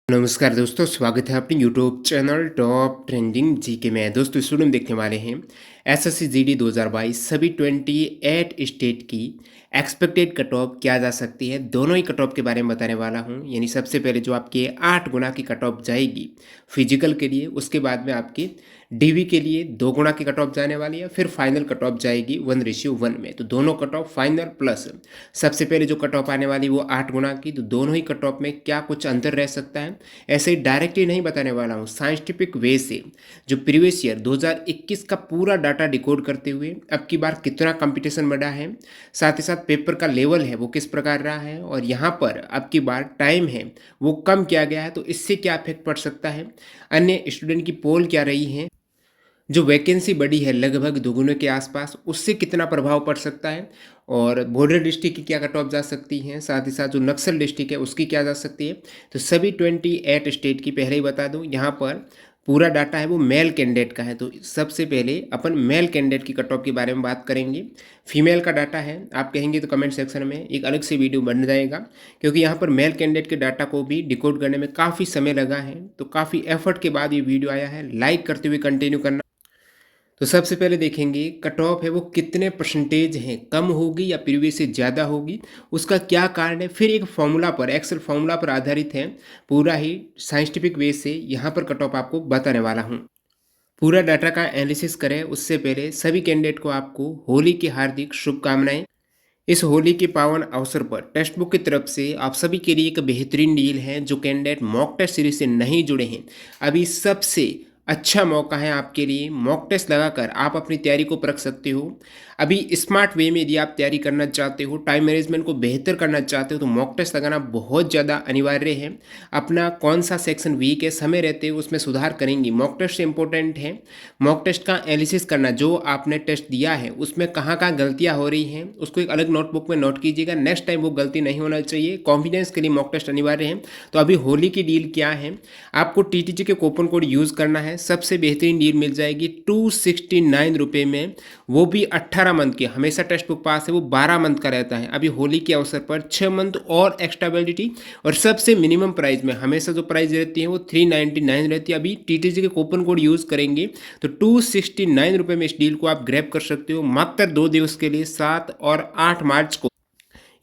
नमस्कार दोस्तों, स्वागत है अपने YouTube channel top trending GK में। दोस्तों इस वीडियो में देखने वाले हैं एसएससी जीडी 2022 सभी 28 स्टेट की एक्सपेक्टेड कट ऑफ क्या जा सकती है। दोनों ही कट ऑफ के बारे में बताने वाला हूं। यानी सबसे पहले जो आपके 8 गुना की कट ऑफ जाएगी फिजिकल के लिए, उसके बाद में आपके डीवी के लिए 2 गुना की कट ऑफ जाने वाली है, फिर फाइनल कट ऑफ जाएगी 1:1 में। तो दोनों कट ऑफ फाइनल प्लस सबसे पहले जो कट ऑफ आने वाली वो 8 गुना की। तो दोनों ही कट ऑफ में क्या कुछ अंतर रह सकता है ऐसे ही डायरेक्टली नहीं बताने वाला हूँ, साइंटिफिक वे से जो प्रीवियस ईयर 2021 का पूरा डाटा डिकोड करते हुए अब की बार कितना कंपटीशन बढ़ा है, साथ ही साथ पेपर का लेवल है वो किस प्रकार रहा है, और यहाँ पर अब की बार टाइम है वो कम किया गया है तो इससे क्या इफेक्ट पड़ सकता है, अन्य स्टूडेंट की पोल क्या रही है, जो वैकेंसी बढ़ी है लगभग दोगुने के आसपास उससे कितना प्रभाव पड़ सकता है, और बॉर्डर डिस्ट्रिक्ट की क्या कट ऑफ जा सकती हैं, साथ ही साथ जो नक्सल डिस्ट्रिक्ट है उसकी क्या जा सकती है। तो सभी 28 स्टेट की पहले ही बता दूं, यहाँ पर पूरा डाटा है वो मेल कैंडिडेट का है। तो सबसे पहले अपन मेल कैंडिडेट की कट ऑफ के बारे में बात करेंगे। फीमेल का डाटा है, आप कहेंगे तो कमेंट सेक्शन में एक अलग से वीडियो बन जाएगा, क्योंकि यहाँ पर मेल कैंडिडेट के डाटा को भी डिकोड करने में काफ़ी समय लगा है। तो काफ़ी एफर्ट के बाद ये वीडियो आया है, लाइक करते हुए कंटिन्यू करना। तो सबसे पहले देखेंगे कट ऑफ है वो कितने परसेंटेज हैं, कम होगी या प्रीवियस से ज़्यादा होगी, उसका क्या कारण है। फिर एक फॉर्मूला पर, एक्सेल फॉर्मूला पर आधारित है, पूरा ही साइंटिफिक वे से यहाँ पर कट ऑफ आपको बताने वाला हूँ। पूरा डाटा का एनालिसिस करें उससे पहले सभी कैंडिडेट को आपको होली की हार्दिक शुभकामनाएं। इस होली के पावन अवसर पर टेक्स्ट बुक की तरफ से आप सभी के लिए एक बेहतरीन डील है। जो कैंडिडेट मॉक टेस्ट सीरीज से नहीं जुड़े हैं, अभी सबसे अच्छा मौका है आपके लिए। मॉक टेस्ट लगाकर आप अपनी तैयारी को परख सकते हो। अभी स्मार्ट वे में यदि आप तैयारी करना चाहते हो, टाइम मैनेजमेंट को बेहतर करना चाहते हो, तो मॉक टेस्ट लगाना बहुत ज़्यादा अनिवार्य है। अपना कौन सा सेक्शन वीक है, समय रहते हुए उसमें सुधार करेंगे, मॉक टेस्ट से इंपॉर्टेंट है। मॉक टेस्ट का एनालिसिस करना, जो आपने टेस्ट दिया है उसमें कहाँ कहाँ गलतियाँ हो रही हैं उसको एक अलग नोटबुक में नोट कीजिएगा। नेक्स्ट टाइम वो गलती नहीं होना चाहिए। कॉन्फिडेंस के लिए मॉक टेस्ट अनिवार्य है। तो अभी होली की डील क्या है, आपको टीटीजी के कूपन कोड यूज़ करना है। सबसे बेहतरीन डील मिल जाएगी 269 रुपये में, वो भी 18 मंथ की। हमेशा टेक्स्ट बुक पास है वो 12 मंथ का रहता है। अभी होली के अवसर पर 6 मंथ और एक्स्ट्रा वैलिडिटी, और सबसे मिनिमम प्राइस में हमेशा जो प्राइस रहती है वो 399 रहती है। अभी टीटीजी के कूपन कोड यूज़ करेंगे तो 269 रुपये में इस डील को आप ग्रैब कर सकते हो मात्र 2 दिवस के लिए, 7 और 8 मार्च को।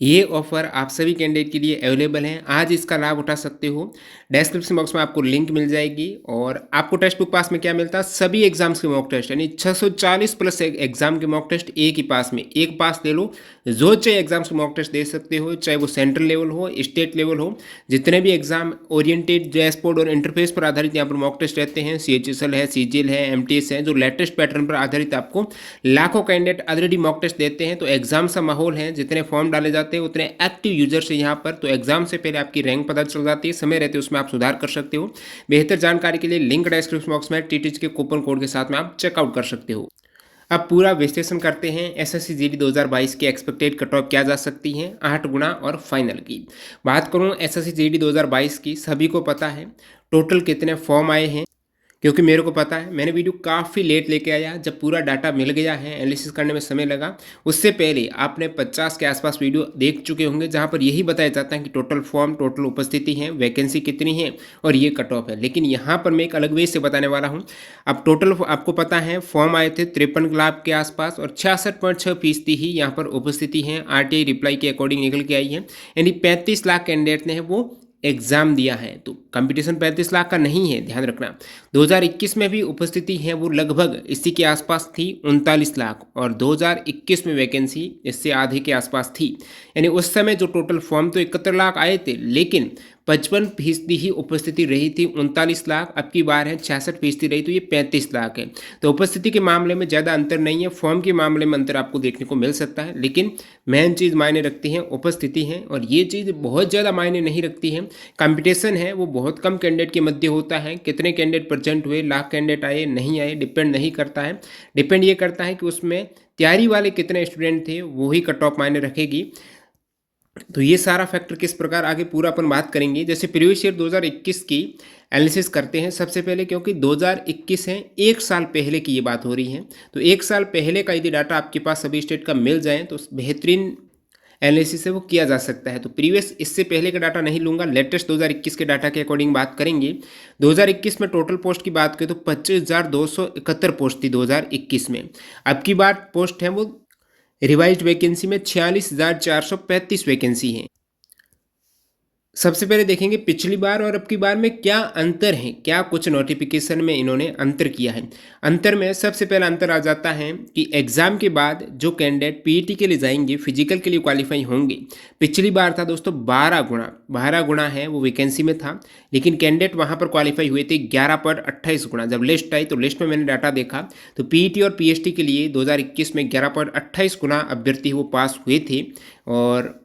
ये ऑफर आप सभी कैंडिडेट के लिए अवेलेबल है, आज इसका लाभ उठा सकते हो। डिस्क्रिप्शन बॉक्स में आपको लिंक मिल जाएगी। और आपको टेक्स्ट बुक पास में क्या मिलता है, सभी एग्जाम्स के मॉक टेस्ट, यानी 640 प्लस एग्जाम के मॉक टेस्ट एक ही पास में। एक पास ले लो, जो चाहे एग्जाम्स के मॉक टेस्ट दे सकते हो, चाहे वो सेंट्रल लेवल हो, स्टेट लेवल हो। जितने भी एग्जाम ओरिएंटेड डैशबोर्ड और इंटरफेस पर आधारित यहाँ पर मॉक टेस्ट रहते हैं, CHSL है, CGL है, MTS है, जो लेटेस्ट पैटर्न पर आधारित आपको लाखों कैंडिडेट ऑलरेडी मॉक टेस्ट देते हैं। तो एग्जाम सा माहौल है, जितने फॉर्म डाले जाते हैं उतने एक्टिव यूजर्स है यहाँ पर। तो एग्जाम से पहले आपकी रैंक पता चल जाती है, समय रहते उसमें आप सुधार कर सकते हो। बेहतर जानकारी के लिए लिंक डिस्क्रिप्शन बॉक्स में टीटीज के कूपन कोड के साथ में आप चेकआउट कर सकते हो। अब पूरा विश्लेषण करते हैं एसएससी जीडी 2022 की एक्सपेक्टेड कट ऑफ क्या जा सकती है 8 गुना और फाइनल की। बात करूं एसएससी जीडी 2022 की, सभी को पता है टोटल कितने फॉर्म आए हैं, क्योंकि मेरे को पता है। मैंने वीडियो काफ़ी लेट लेके आया, जब पूरा डाटा मिल गया है, एनालिसिस करने में समय लगा। उससे पहले आपने 50 के आसपास वीडियो देख चुके होंगे, जहां पर यही बताया जाता है कि टोटल फॉर्म, टोटल उपस्थिति है, वैकेंसी कितनी है और ये कट ऑफ है। लेकिन यहाँ पर मैं एक अलग वे से बताने वाला हूँ। अब टोटल आपको पता है फॉर्म आए थे 53 लाख के आसपास, और 66.6% ही यहाँ पर उपस्थिति है RTI रिप्लाई के अकॉर्डिंग निकल के आई है। यानी 35 लाख कैंडिडेट ने वो एग्जाम दिया है। तो कंपटीशन 35 लाख का नहीं है, ध्यान रखना। 2021 में भी उपस्थिति है वो लगभग इसी के आसपास थी, 39 लाख, और 2021 में वैकेंसी इससे आधे के आसपास थी। यानी उस समय जो टोटल फॉर्म तो 71 लाख आए थे, लेकिन 55% ही उपस्थिति रही थी, 39 लाख। अब की बार है 66% रही, तो ये 35 लाख है। तो उपस्थिति के मामले में ज़्यादा अंतर नहीं है, फॉर्म के मामले में अंतर आपको देखने को मिल सकता है, लेकिन मेन चीज़ मायने रखती है उपस्थिति है, और ये चीज़ बहुत ज़्यादा मायने नहीं रखती है। कंपटीशन है वो बहुत कम कैंडिडेट के मध्य होता है। कितने कैंडिडेट प्रेजेंट हुए, लाख कैंडिडेट आए नहीं आए, डिपेंड नहीं करता है। डिपेंड ये करता है कि उसमें तैयारी वाले कितने स्टूडेंट थे, वही कट ऑफ मायने रखेगी। तो ये सारा फैक्टर किस प्रकार आगे पूरा अपन बात करेंगे। जैसे प्रीवियस ईयर 2021 की एनालिसिस करते हैं सबसे पहले, क्योंकि 2021 है, एक साल पहले की ये बात हो रही है। तो एक साल पहले का यदि डाटा आपके पास सभी स्टेट का मिल जाए तो बेहतरीन एनालिसिस है वो किया जा सकता है। तो प्रीवियस इससे पहले का डाटा नहीं लूँगा, लेटेस्ट 2021 के डाटा के अकॉर्डिंग बात करेंगे। 2021 में टोटल पोस्ट की बात करें तो 25,271 पोस्ट थी 2021 में। अब की बार पोस्ट है वो रिवाइज्ड वैकेंसी में 46,435 वैकेंसी है। सबसे पहले देखेंगे पिछली बार और अब की बार में क्या अंतर है, क्या कुछ नोटिफिकेशन में इन्होंने अंतर किया है। अंतर में सबसे पहला अंतर आ जाता है कि एग्जाम के बाद जो कैंडिडेट पीईटी के लिए जाएंगे, फिजिकल के लिए क्वालिफाई होंगे, पिछली बार था दोस्तों 12 गुना है वो वैकेंसी में था, लेकिन कैंडिडेट वहां पर क्वालिफाई हुए थे 11.28 गुना। जब लिस्ट आई तो लिस्ट में मैंने डाटा देखा तो पीईटी और पीएचडी के लिए 2021 में 11.28 गुना अभ्यर्थी वो पास हुए थे, और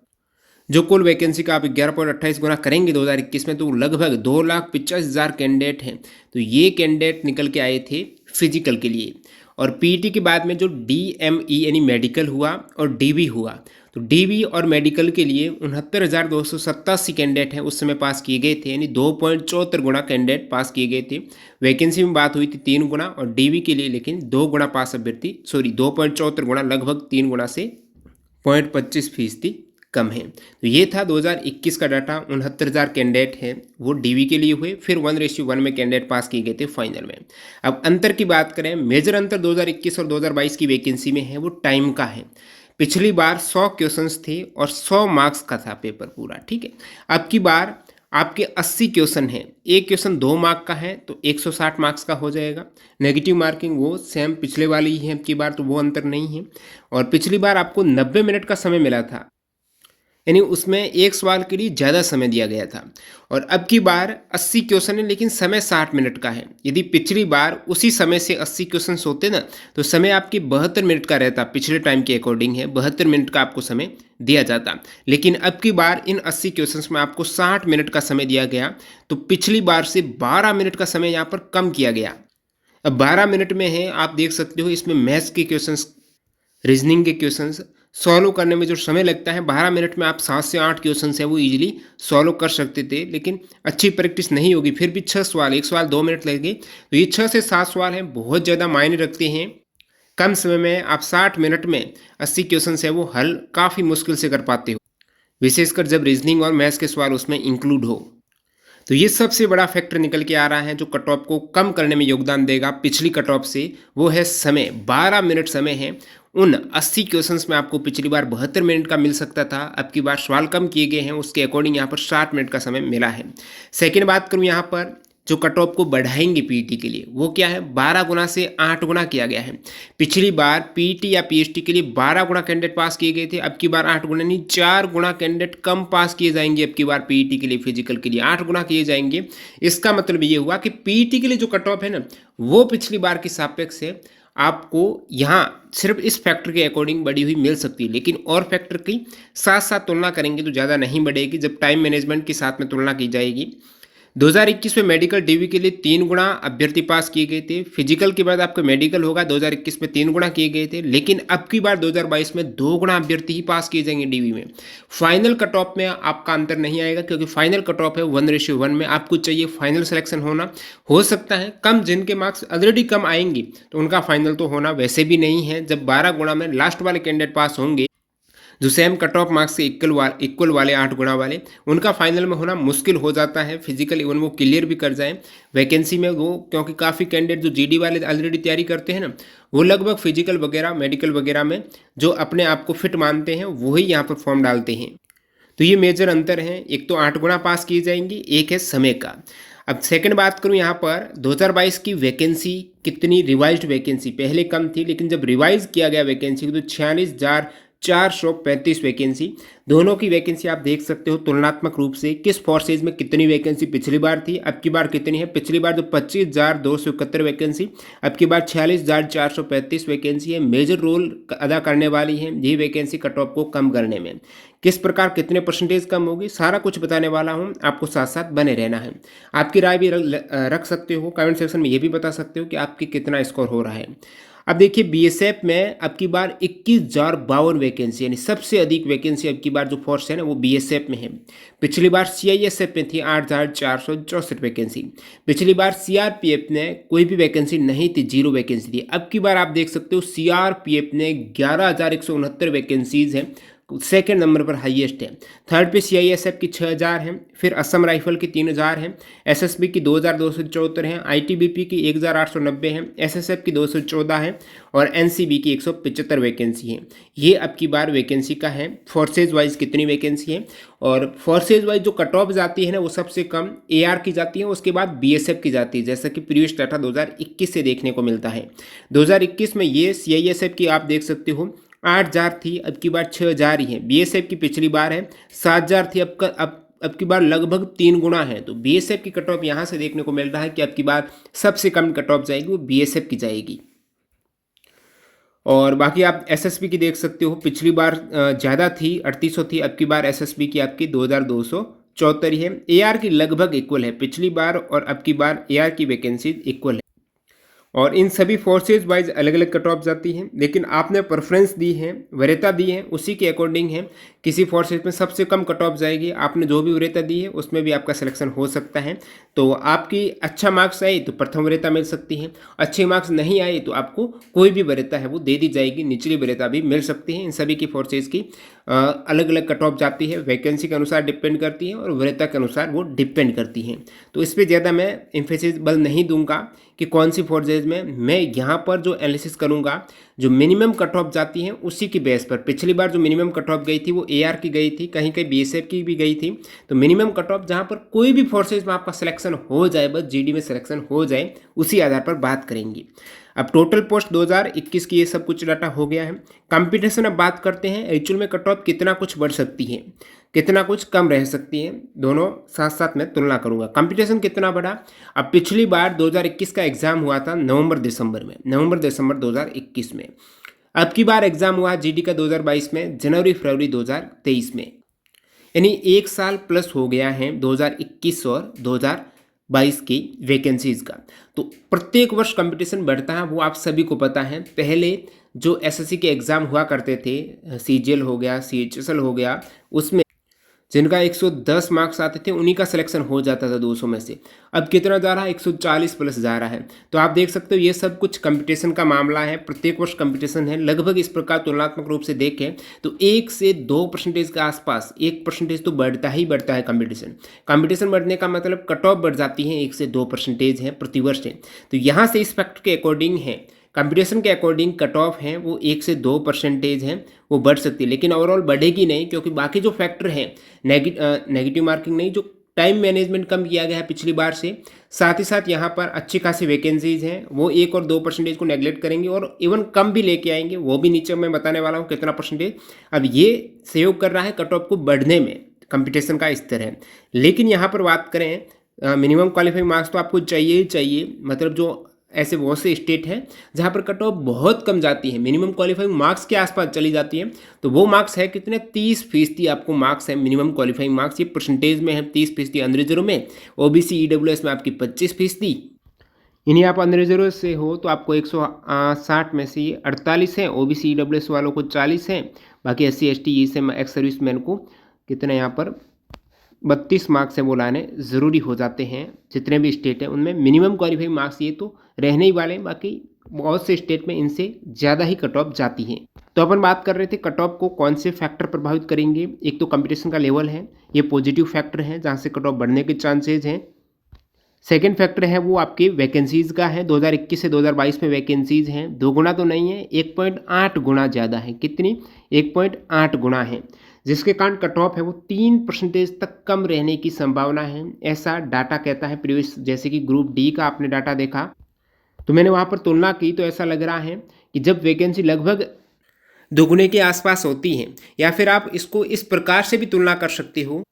जो कुल वैकेंसी का आप 11.28 गुना करेंगे 2021 में तो लगभग 2,85,000 कैंडिडेट हैं। तो ये कैंडिडेट निकल के आए थे फिजिकल के लिए। और पीईटी के बाद में जो डीएमई यानी मेडिकल हुआ और डीवी हुआ, तो डीवी और मेडिकल के लिए 69,287 कैंडिडेट हैं उस समय पास किए गए थे, यानी 2.74 गुना कैंडिडेट पास किए गए थे। वैकेंसी में बात हुई थी 3 गुना, और डीवी के लिए लेकिन 2 गुना पास अभ्यर्थी, 2.74 गुना, लगभग 3 गुना से 0.25% कम है। तो ये था 2021 का डाटा। 69,000 कैंडिडेट हैं वो डीवी के लिए हुए, फिर 1:1 में कैंडिडेट पास किए गए थे फाइनल में। अब अंतर की बात करें, मेजर अंतर 2021 और 2022 की वैकेंसी में है वो टाइम का है। पिछली बार 100 क्वेश्चंस थे और 100 मार्क्स का था पेपर पूरा, ठीक है। अब की बार आपके 80 क्वेश्चन हैं, एक क्वेश्चन 2 मार्क का है तो 160 मार्क्स का हो जाएगा। नेगेटिव मार्किंग वो सेम पिछले वाली ही है अब की बार, तो वो अंतर नहीं है। और पिछली बार आपको 90 मिनट का समय मिला था, यानी उसमें एक सवाल के लिए ज़्यादा समय दिया गया था। और अब की बार 80 क्वेश्चन है लेकिन समय 60 मिनट का है। यदि पिछली बार उसी समय से 80 क्वेश्चन होते ना तो समय आपके 72 मिनट का रहता, पिछले टाइम के अकॉर्डिंग है 72 मिनट का आपको समय दिया जाता। लेकिन अब की बार इन 80 क्वेश्चन में आपको 60 मिनट का समय दिया गया, तो पिछली बार से 12 मिनट का समय यहाँ पर कम किया गया। अब 12 मिनट में है, आप देख सकते हो इसमें मैथ्स के क्वेश्चंस, रीजनिंग के क्वेश्चंस सॉल्व करने में जो समय लगता है 12 मिनट में आप 7 से 8 क्वेश्चन है वो इजीली सॉल्व कर सकते थे। लेकिन अच्छी प्रैक्टिस नहीं होगी फिर भी 6 सवाल, एक सवाल 2 मिनट लगेंगे, तो ये 6 से 7 सवाल हैं, बहुत ज़्यादा मायने रखते हैं। कम समय में आप 60 मिनट में 80 क्वेश्चन है वो हल काफ़ी मुश्किल से कर पाते हो, विशेषकर जब रीजनिंग और मैथ्स के सवाल उसमें इंक्लूड हो। तो ये सबसे बड़ा फैक्टर निकल के आ रहा है जो कट ऑफ को कम करने में योगदान देगा पिछली कट ऑफ से, वो है समय। 12 मिनट समय है। उन 80 क्वेश्चंस में आपको पिछली बार 72 मिनट का मिल सकता था, अब की बार सवाल कम किए गए हैं, उसके अकॉर्डिंग यहाँ पर 60 मिनट का समय मिला है। सेकेंड बात करूँ यहाँ पर जो कट ऑफ को बढ़ाएंगे पीईटी के लिए, वो क्या है, 12 गुना से 8 गुना किया गया है। पिछली बार पीईटी या पीएचडी के लिए 12 गुना कैंडिडेट पास किए गए थे, अब की बार 8 गुना नहीं 4 गुना कैंडिडेट कम पास किए जाएंगे। अब की बार पीईटी के लिए फिजिकल के लिए 8 गुना किए जाएंगे। इसका मतलब ये हुआ कि पीईटी के लिए जो कट ऑफ है ना वो पिछली बार के सापेक्ष है आपको यहाँ सिर्फ इस फैक्टर के अकॉर्डिंग बढ़ी हुई मिल सकती है, लेकिन और फैक्टर की साथ साथ तुलना करेंगे तो ज़्यादा नहीं बढ़ेगी जब टाइम मैनेजमेंट के साथ में तुलना की जाएगी। 2021 में मेडिकल डीवी के लिए 3 गुना अभ्यर्थी पास किए गए थे, फिजिकल के बाद आपका मेडिकल होगा 2021 में 3 गुना किए गए थे, लेकिन अब की बार 2022 में 2 गुना अभ्यर्थी ही पास किए जाएंगे डीवी में। फाइनल कट ऑफ में आपका अंतर नहीं आएगा क्योंकि फाइनल कट ऑफ है 1:1 में, आपको चाहिए फाइनल सिलेक्शन होना। हो सकता है कम, जिनके मार्क्स ऑलरेडी कम आएंगे तो उनका फाइनल तो होना वैसे भी नहीं है। जब 12 गुना में लास्ट वाले कैंडिडेट पास होंगे जो सेम कट ऑफ मार्क्स से इक्वल वाले 8 गुना वाले, उनका फाइनल में होना मुश्किल हो जाता है। फिजिकल इवन वो क्लियर भी कर जाएं वैकेंसी में वो, क्योंकि काफ़ी कैंडिडेट जो जीडी वाले ऑलरेडी तैयारी करते हैं ना, वो लगभग फिजिकल वगैरह मेडिकल वगैरह में जो अपने आप को फिट मानते हैं वही यहाँ पर फॉर्म डालते हैं। तो ये मेजर अंतर है, एक तो 8 गुना पास किए जाएंगे, एक है समय का। अब सेकंड बात करूं यहाँ पर 2022 की वैकेंसी कितनी, रिवाइज्ड वैकेंसी पहले कम थी लेकिन जब रिवाइज किया गया वैकेंसी तो 46,435 वैकेंसी। दोनों की वैकेंसी आप देख सकते हो तुलनात्मक रूप से किस फोर्सेज में कितनी वैकेंसी पिछली बार थी, अब की बार कितनी है। पिछली बार जो 25,271 वैकेंसी, अब की बार 46,435 वैकेंसी है। मेजर रोल अदा करने वाली है ये वैकेंसी कट ऑफ को कम करने में। किस प्रकार कितने परसेंटेज कम होगी सारा कुछ बताने वाला हूँ, आपको साथ साथ बने रहना है। आपकी राय भी रख सकते हो, कमेंट सेक्शन में ये भी बता सकते हो कि आपकी कितना स्कोर हो रहा है। अब देखिए बीएसएफ में अब की बार 21,052 वैकेंसी, यानी सबसे अधिक वैकेंसी अब की बार जो फोर्स है ना वो बीएसएफ में है। पिछली बार सीआईएसएफ में थी 8,464 वैकेंसी। पिछली बार सीआरपीएफ ने कोई भी वैकेंसी नहीं थी, 0 वैकेंसी थी। अब की बार आप देख सकते हो सीआरपीएफ ने 11,169 वैकेंसीज हैं सेकेंड नंबर पर हाईएस्ट है। थर्ड पे सीआईएसएफ की 6000 है, फिर असम राइफल की 3000 है, एसएसबी की 2274 है, आईटीबीपी की 1890 है, एसएसएफ की 214 है और एनसीबी की 175 वैकेंसी है। ये अब की बार वैकेंसी का है। फोर्सेज वाइज कितनी वैकेंसी है और फोर्सेज वाइज जो कट ऑफ जाती है ना वो सबसे कम एआर की जाती है, उसके बाद बीएसएफ की जाती है, जैसा कि प्रीवियस डाटा 2021 से देखने को मिलता है। 2021 में ये सीआईएसएफ की आप देख सकते हो 8000 थी, अब की बार 6000 ही है। बीएसएफ की पिछली बार है 7000 थी, अब की बार लगभग 3 गुना है। तो बीएसएफ की कट ऑफ यहाँ से देखने को मिल रहा है कि अब की बार सबसे कम कट ऑफ जाएगी वो बीएसएफ की जाएगी। और बाकी आप एसएसबी की देख सकते हो, पिछली बार ज़्यादा थी 3800 थी, अब की बार एसएसबी की आपकी 2274 है। एआर की लगभग इक्वल है, पिछली बार और अब की बार एआर की वैकेंसी इक्वल है। और इन सभी फोर्सेज वाइज अलग अलग कट ऑफ जाती हैं, लेकिन आपने प्रेफरेंस दी है, वरीयता दी है, उसी के अकॉर्डिंग है। किसी फोर्सेज में सबसे कम कट ऑफ जाएगी, आपने जो भी वरीयता दी है उसमें भी आपका सिलेक्शन हो सकता है। तो आपकी अच्छा मार्क्स आए तो प्रथम वरीयता मिल सकती है, अच्छे मार्क्स नहीं आए तो आपको कोई भी वरीयता है वो दे दी जाएगी, निचली वरीयता भी मिल सकती है। इन सभी की फोर्सेज की अलग अलग कट ऑफ जाती है, वैकेंसी के अनुसार डिपेंड करती है और वरीयता के अनुसार वो डिपेंड करती हैं। तो इस पर ज़्यादा मैं एम्फेसिस बल नहीं दूंगा कि कौन सी फोर्सेज में। मैं यहाँ पर जो एनालिसिस करूँगा, जो मिनिमम कट ऑफ जाती हैं उसी की बेस पर। पिछली बार जो मिनिमम कट ऑफ गई थी वो एआर की गई थी, कहीं कहीं बीएसएफ की भी गई थी। तो मिनिमम कट ऑफ जहाँ पर कोई भी फोर्सेज में आपका सिलेक्शन हो जाए, बस जीडी में सिलेक्शन हो जाए, उसी आधार पर बात करेंगे। अब टोटल पोस्ट 2021 की ये सब कुछ डाटा हो गया है। कंपटीशन अब बात करते हैं, एक्चुअल में कट ऑफ कितना कुछ बढ़ सकती है, कितना कुछ कम रह सकती है, दोनों साथ साथ में तुलना करूंगा। कंपटीशन कितना बढ़ा, अब पिछली बार 2021 का एग्जाम हुआ था नवंबर दिसंबर 2021 में। अब की बार एग्जाम हुआ जीडी का 2022 में, जनवरी फरवरी 2023 में, यानी 1 साल प्लस हो गया है 2021 और 2022 की वैकेंसीज का। तो प्रत्येक वर्ष कंपटीशन बढ़ता है, वो आप सभी को पता है। पहले जो एसएससी के एग्ज़ाम हुआ करते थे, सीजीएल हो गया, सीएचएसएल हो गया, उसमें जिनका 110 मार्क्स आते थे उन्हीं का सिलेक्शन हो जाता था 200 में से। अब कितना जा रहा है, 140 प्लस जा रहा है। तो आप देख सकते हो ये सब कुछ कंपटीशन का मामला है, प्रत्येक वर्ष कंपटीशन है। लगभग इस प्रकार तुलनात्मक रूप से देखें तो 1 से 2% के आसपास, 1% तो बढ़ता ही बढ़ता है कंपटीशन बढ़ने का मतलब कट ऑफ बढ़ जाती है, 1 से 2% है प्रतिवर्ष है। तो यहाँ से इस फैक्टर के अकॉर्डिंग है, कंपटीशन के अकॉर्डिंग कट ऑफ है वो 1 से 2% है, वो बढ़ सकती है, लेकिन ओवरऑल बढ़ेगी नहीं, क्योंकि बाकी जो फैक्टर हैं, नेगेटिव मार्किंग नहीं, जो टाइम मैनेजमेंट कम किया गया है पिछली बार से, साथ ही साथ यहाँ पर अच्छी खासी वैकेंसीज हैं, वो 1 और 2% को नेगलेक्ट करेंगे और इवन कम भी लेके आएंगे, वो भी नीचे मैं बताने वाला हूँ कितना परसेंटेज। अब ये सहयोग कर रहा है कट ऑफ को बढ़ने में, कंपटीशन का स्तर है। लेकिन यहाँ पर बात करें मिनिमम क्वालिफाइंग मार्क्स तो आपको चाहिए ही चाहिए, मतलब जो ऐसे बहुत से स्टेट हैं जहाँ पर कट ऑफ बहुत कम जाती है, मिनिमम क्वालिफाइंग मार्क्स के आसपास चली जाती है। तो वो मार्क्स है कितने, 30% आपको मार्क्स है मिनिमम क्वालिफाइंग मार्क्स, ये परसेंटेज में है 30% अंडर रिजर्व में, ओबीसी ईडब्ल्यूएस में आपकी 25%। इन्हीं आप अंडर रिजर्व से हो तो आपको 160 में से ये 48 है, ओबीसी ईडब्ल्यूएस वालों को 40 है, बाकी SC ST ई से एक्स सर्विस मैन को कितने यहाँ पर 32 मार्क्स है वो लाने ज़रूरी हो जाते हैं। जितने भी स्टेट हैं उनमें मिनिमम क्वालिफाइंग मार्क्स ये तो रहने ही वाले हैं, बाकी बहुत से स्टेट में इनसे ज़्यादा ही कट ऑफ जाती हैं। तो अपन बात कर रहे थे कट ऑफ को कौन से फैक्टर प्रभावित करेंगे। एक तो कंपटीशन का लेवल है, ये पॉजिटिव फैक्टर है जहाँ से कट ऑफ बढ़ने के चांसेज हैं। सेकेंड फैक्टर है वो आपकी वैकेंसीज़ का है, 2021 से 2022 में वैकेंसीज़ हैं 2 गुना तो नहीं है, 1.8 गुना ज़्यादा है। कितनी, 1.8 गुना है, जिसके कारण कट ऑफ है वो 3% तक कम रहने की संभावना है, ऐसा डाटा कहता है प्रीवियस। जैसे कि ग्रुप डी का आपने डाटा देखा तो मैंने वहाँ पर तुलना की तो ऐसा लग रहा है कि जब वैकेंसी लगभग दोगुने के आसपास होती है, या फिर आप इसको इस प्रकार से भी तुलना कर सकते हो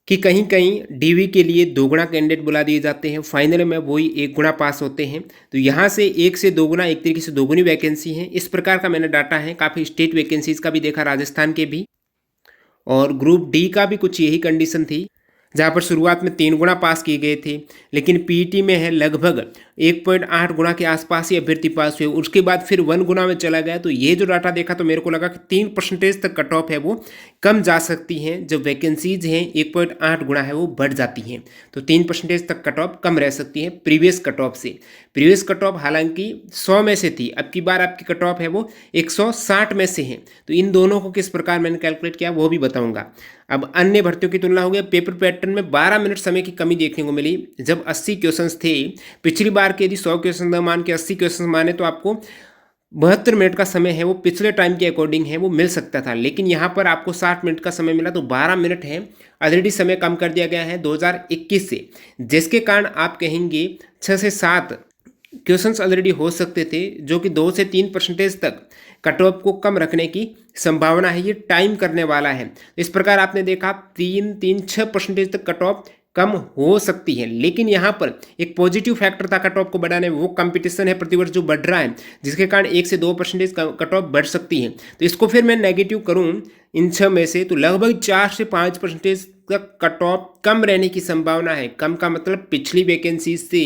कि कहीं कहीं डीवी के लिए 2 गुना कैंडिडेट बुला दिए जाते हैं, फाइनल में वही 1 गुना पास होते हैं। तो यहाँ से 1 से 2 गुना, एक तरीके से 2 गुनी वैकेंसी है, इस प्रकार का मैंने डाटा है। काफ़ी स्टेट वैकेंसीज का भी देखा, राजस्थान के भी, और ग्रुप डी का भी कुछ यही कंडीशन थी, जहाँ पर शुरुआत में 3 गुना पास किए गए थे, लेकिन पीईटी में है लगभग 1.8 गुना के आसपास ही अभ्यर्थी पास हुए, उसके बाद फिर 1 गुना में चला गया। तो ये जो डाटा देखा तो मेरे को लगा कि 3% तक कट ऑफ है वो कम जा सकती हैं। जब वैकेंसीज हैं 1.8 गुना है वो बढ़ जाती हैं, तो 3% तक कट ऑफ कम रह सकती है प्रीवियस कट ऑफ से। प्रीवियस कट ऑफ हालांकि 100 में से थी, अब की बार आपकी कट ऑफ है वो 160 में से है। तो इन दोनों को किस प्रकार मैंने कैलकुलेट किया वो भी बताऊंगा। अब अन्य भर्तियों की तुलना हो गई। पेपर पैटर्न में 12 मिनट समय की कमी देखने को मिली। जब 80 क्वेश्चंस थे, पिछली बार के यदि 100 क्वेश्चन न मान के 80 क्वेश्चन माने तो आपको 72 मिनट का समय है वो पिछले टाइम के अकॉर्डिंग है वो मिल सकता था, लेकिन यहाँ पर आपको 60 मिनट का समय मिला, तो 12 मिनट है। ऑलरेडी समय कम कर दिया गया है 2021 से, जिसके कारण आप कहेंगे 6 से 7 क्वेश्चंस ऑलरेडी हो सकते थे, जो कि 2 से 3% तक कट ऑफ को कम रखने की संभावना है। ये टाइम करने वाला है। इस प्रकार आपने देखा 6% तक कट ऑफ कम हो सकती है। लेकिन यहाँ पर एक पॉजिटिव फैक्टर था कट ऑफ को बढ़ाने में, वो कंपटीशन है प्रतिवर्ष जो बढ़ रहा है, जिसके कारण 1 से 2% कट ऑफ बढ़ सकती है। तो इसको फिर मैं नेगेटिव करूँ इन 6 में से, तो लगभग 4 से 5% तक कट ऑफ कम रहने की संभावना है। कम का मतलब पिछली वैकेंसी से